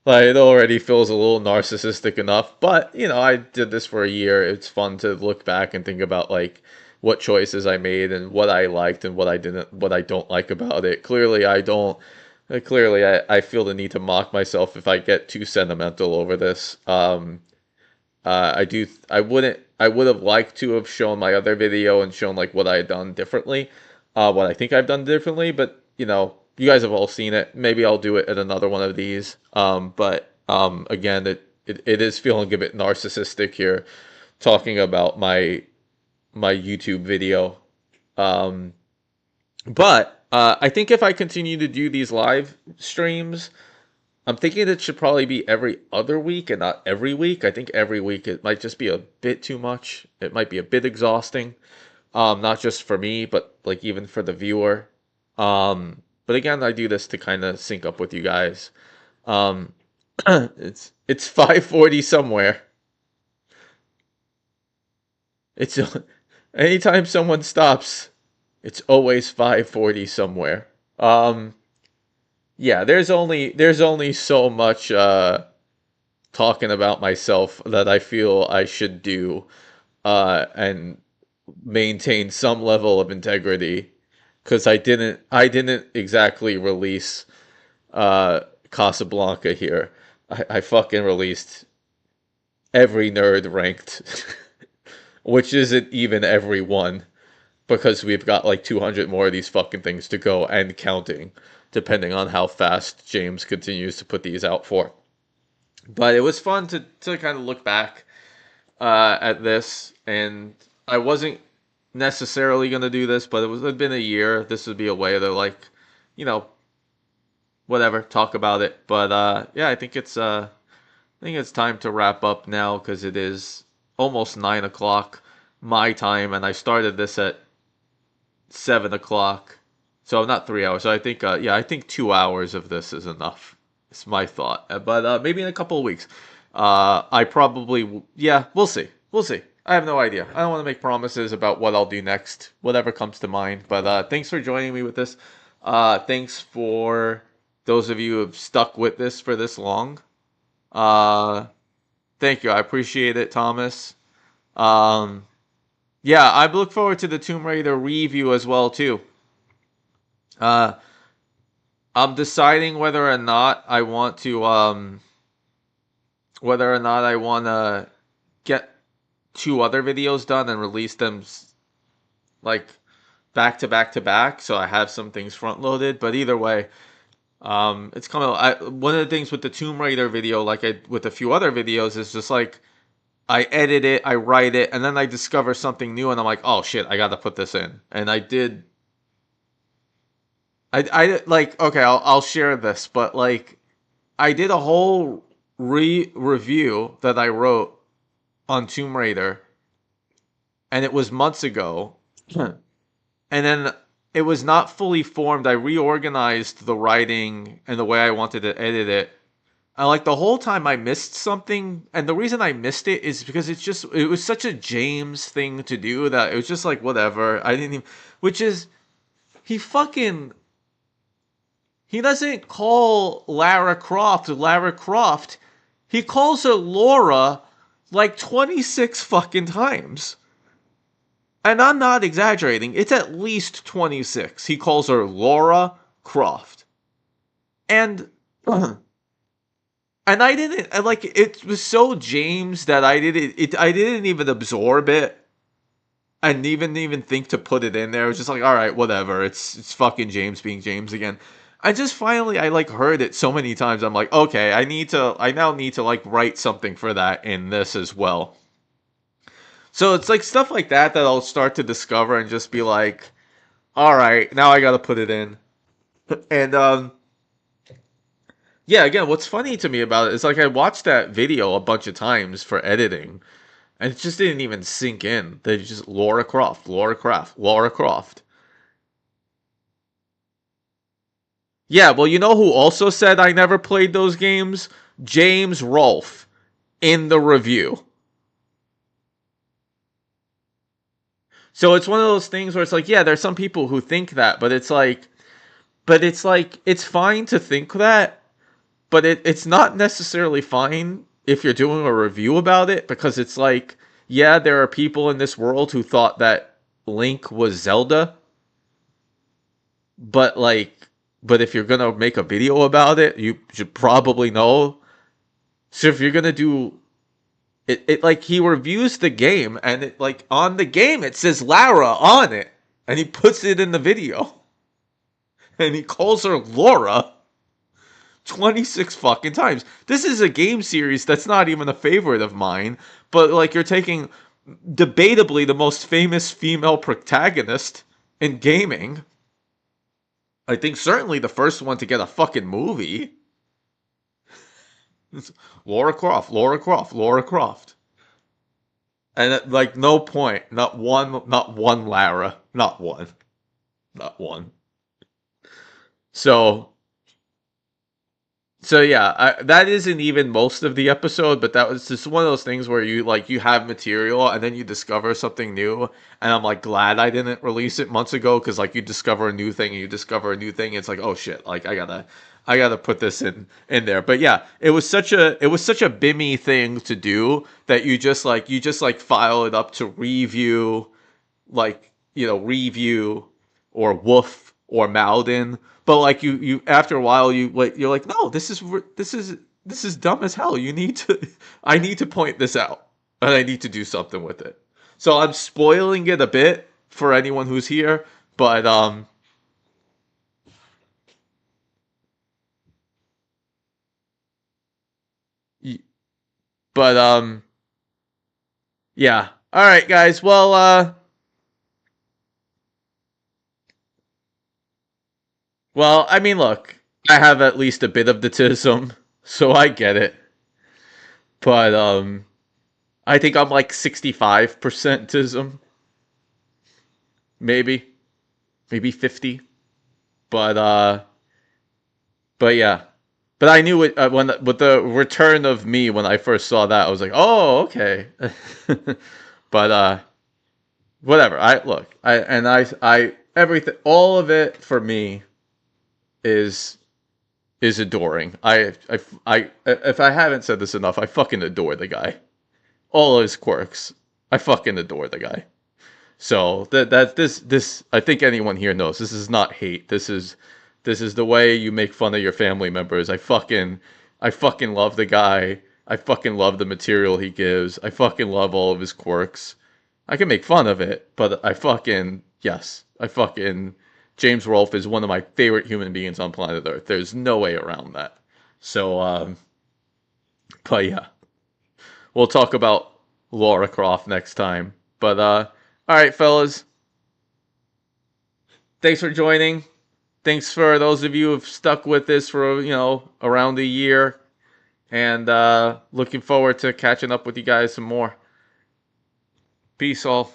A: Like, it already feels a little narcissistic enough, but, you know, I did this for a year. It's fun to look back and think about, like, what choices I made and what I liked and what I don't like about it. Clearly, I feel the need to mock myself if I get too sentimental over this. I would have liked to have shown my other video and shown, like, what I had done differently, what I think I've done differently, but, you know, you guys have all seen it. Maybe I'll do it at another one of these. But again, it is feeling a bit narcissistic here, talking about my YouTube video. But I think if I continue to do these live streams, I'm thinking it should probably be every other week and not every week. I think every week it might just be a bit too much. It might be a bit exhausting, not just for me, but like even for the viewer. But again, I do this to kind of sync up with you guys. It's 5:40 somewhere. It's anytime someone stops, it's always 5:40 somewhere. Yeah, there's only so much talking about myself that I feel I should do and maintain some level of integrity. Because I didn't exactly release Casablanca here. I fucking released every nerd ranked which isn't even every one, because we've got like 200 more of these fucking things to go and counting, depending on how fast James continues to put these out for. But it was fun to kind of look back at this, and I wasn't necessarily going to do this, but it'd been a year. This would be a way to, like, you know, whatever, talk about it. But yeah, I think it's time to wrap up now, because it is almost 9 o'clock my time, and I started this at 7 o'clock, so not 3 hours. So I think I think 2 hours of this is enough. It's my thought. But maybe in a couple of weeks, I probably we'll see. I have no idea. I don't want to make promises about what I'll do next. Whatever comes to mind. But thanks for joining me with this. Thanks for those of you who have stuck with this for this long. Thank you. I appreciate it, Thomas. Yeah, I look forward to the Tomb Raider review as well too. I'm deciding whether or not I want to get 2 other videos done and release them like back to back, so I have some things front loaded. But either way, it's coming. One of the things with the Tomb Raider video, like with a few other videos, is just like I edit it, I write it, and then I discover something new, and I'm like, oh shit, I gotta put this in. And I did. I like, okay, I'll share this, but like, I did a whole review that I wrote on Tomb Raider, and it was months ago, and then it was not fully formed. I reorganized the writing and the way I wanted to edit it. And like the whole time I missed something, and the reason I missed it is because it was such a James thing to do that it was just like, whatever. I didn't even, which is, he doesn't call Lara Croft. He calls her Laura like 26 fucking times. And I'm not exaggerating. It's at least 26. He calls her Laura Croft. And I didn't, it was so James that I didn't even absorb it. I didn't even think to put it in there. It was just like, all right, whatever. It's fucking James being James again. I just finally, I like heard it so many times. I'm like, okay, I now need to like write something for that in this as well. So it's like stuff like that I'll start to discover and just be like, all right, now I got to put it in. And yeah, again, what's funny to me about it is like I watched that video a bunch of times for editing, and it just didn't even sink in. They just Lara Croft. Yeah, well, you know who also said I never played those games? James Rolfe in the review. So it's one of those things where it's like, yeah, there's some people who think that, but it's like, it's fine to think that, but it's not necessarily fine if you're doing a review about it, because it's like, yeah, there are people in this world who thought that Link was Zelda, but if you're gonna make a video about it, you should probably know. So if you're gonna do it like, he reviews the game, and it like on the game it says Lara on it, and he puts it in the video, and he calls her Laura 26 fucking times. This is a game series that's not even a favorite of mine, but like, you're taking debatably the most famous female protagonist in gaming. I think certainly the first one to get a fucking movie. It's Lara Croft. And at like no point, not one Lara, not one. So yeah, that isn't even most of the episode, but that was just one of those things where you have material and then you discover something new, and I'm like glad I didn't release it months ago, because like you discover a new thing, it's like, oh shit, like I gotta put this in there. But yeah, it was such a Bimmy thing to do that you just file it up to review, review or Woof or Malden. But like you after a while you're like, no, this is dumb as hell. I need to point this out, and I need to do something with it. So I'm spoiling it a bit for anyone who's here, but yeah. All right, guys. Well, I mean, look, I have at least a bit of the tism, so I get it. But I think I'm like 65% tism. Maybe 50. But yeah. But I knew it when with the return of me when I first saw that, I was like, "Oh, okay." But whatever. I everything, all of it for me is adoring. If I haven't said this enough, I fucking adore the guy. All his quirks, I fucking adore the guy. So this I think anyone here knows this is not hate. This is the way you make fun of your family members. I fucking love the guy. I fucking love the material he gives. I fucking love all of his quirks. I can make fun of it, but James Rolfe is one of my favorite human beings on planet Earth. There's no way around that. So but yeah. We'll talk about Lara Croft next time. But all right, fellas. Thanks for joining. Thanks for those of you who've stuck with this for, around a year. And looking forward to catching up with you guys some more. Peace all.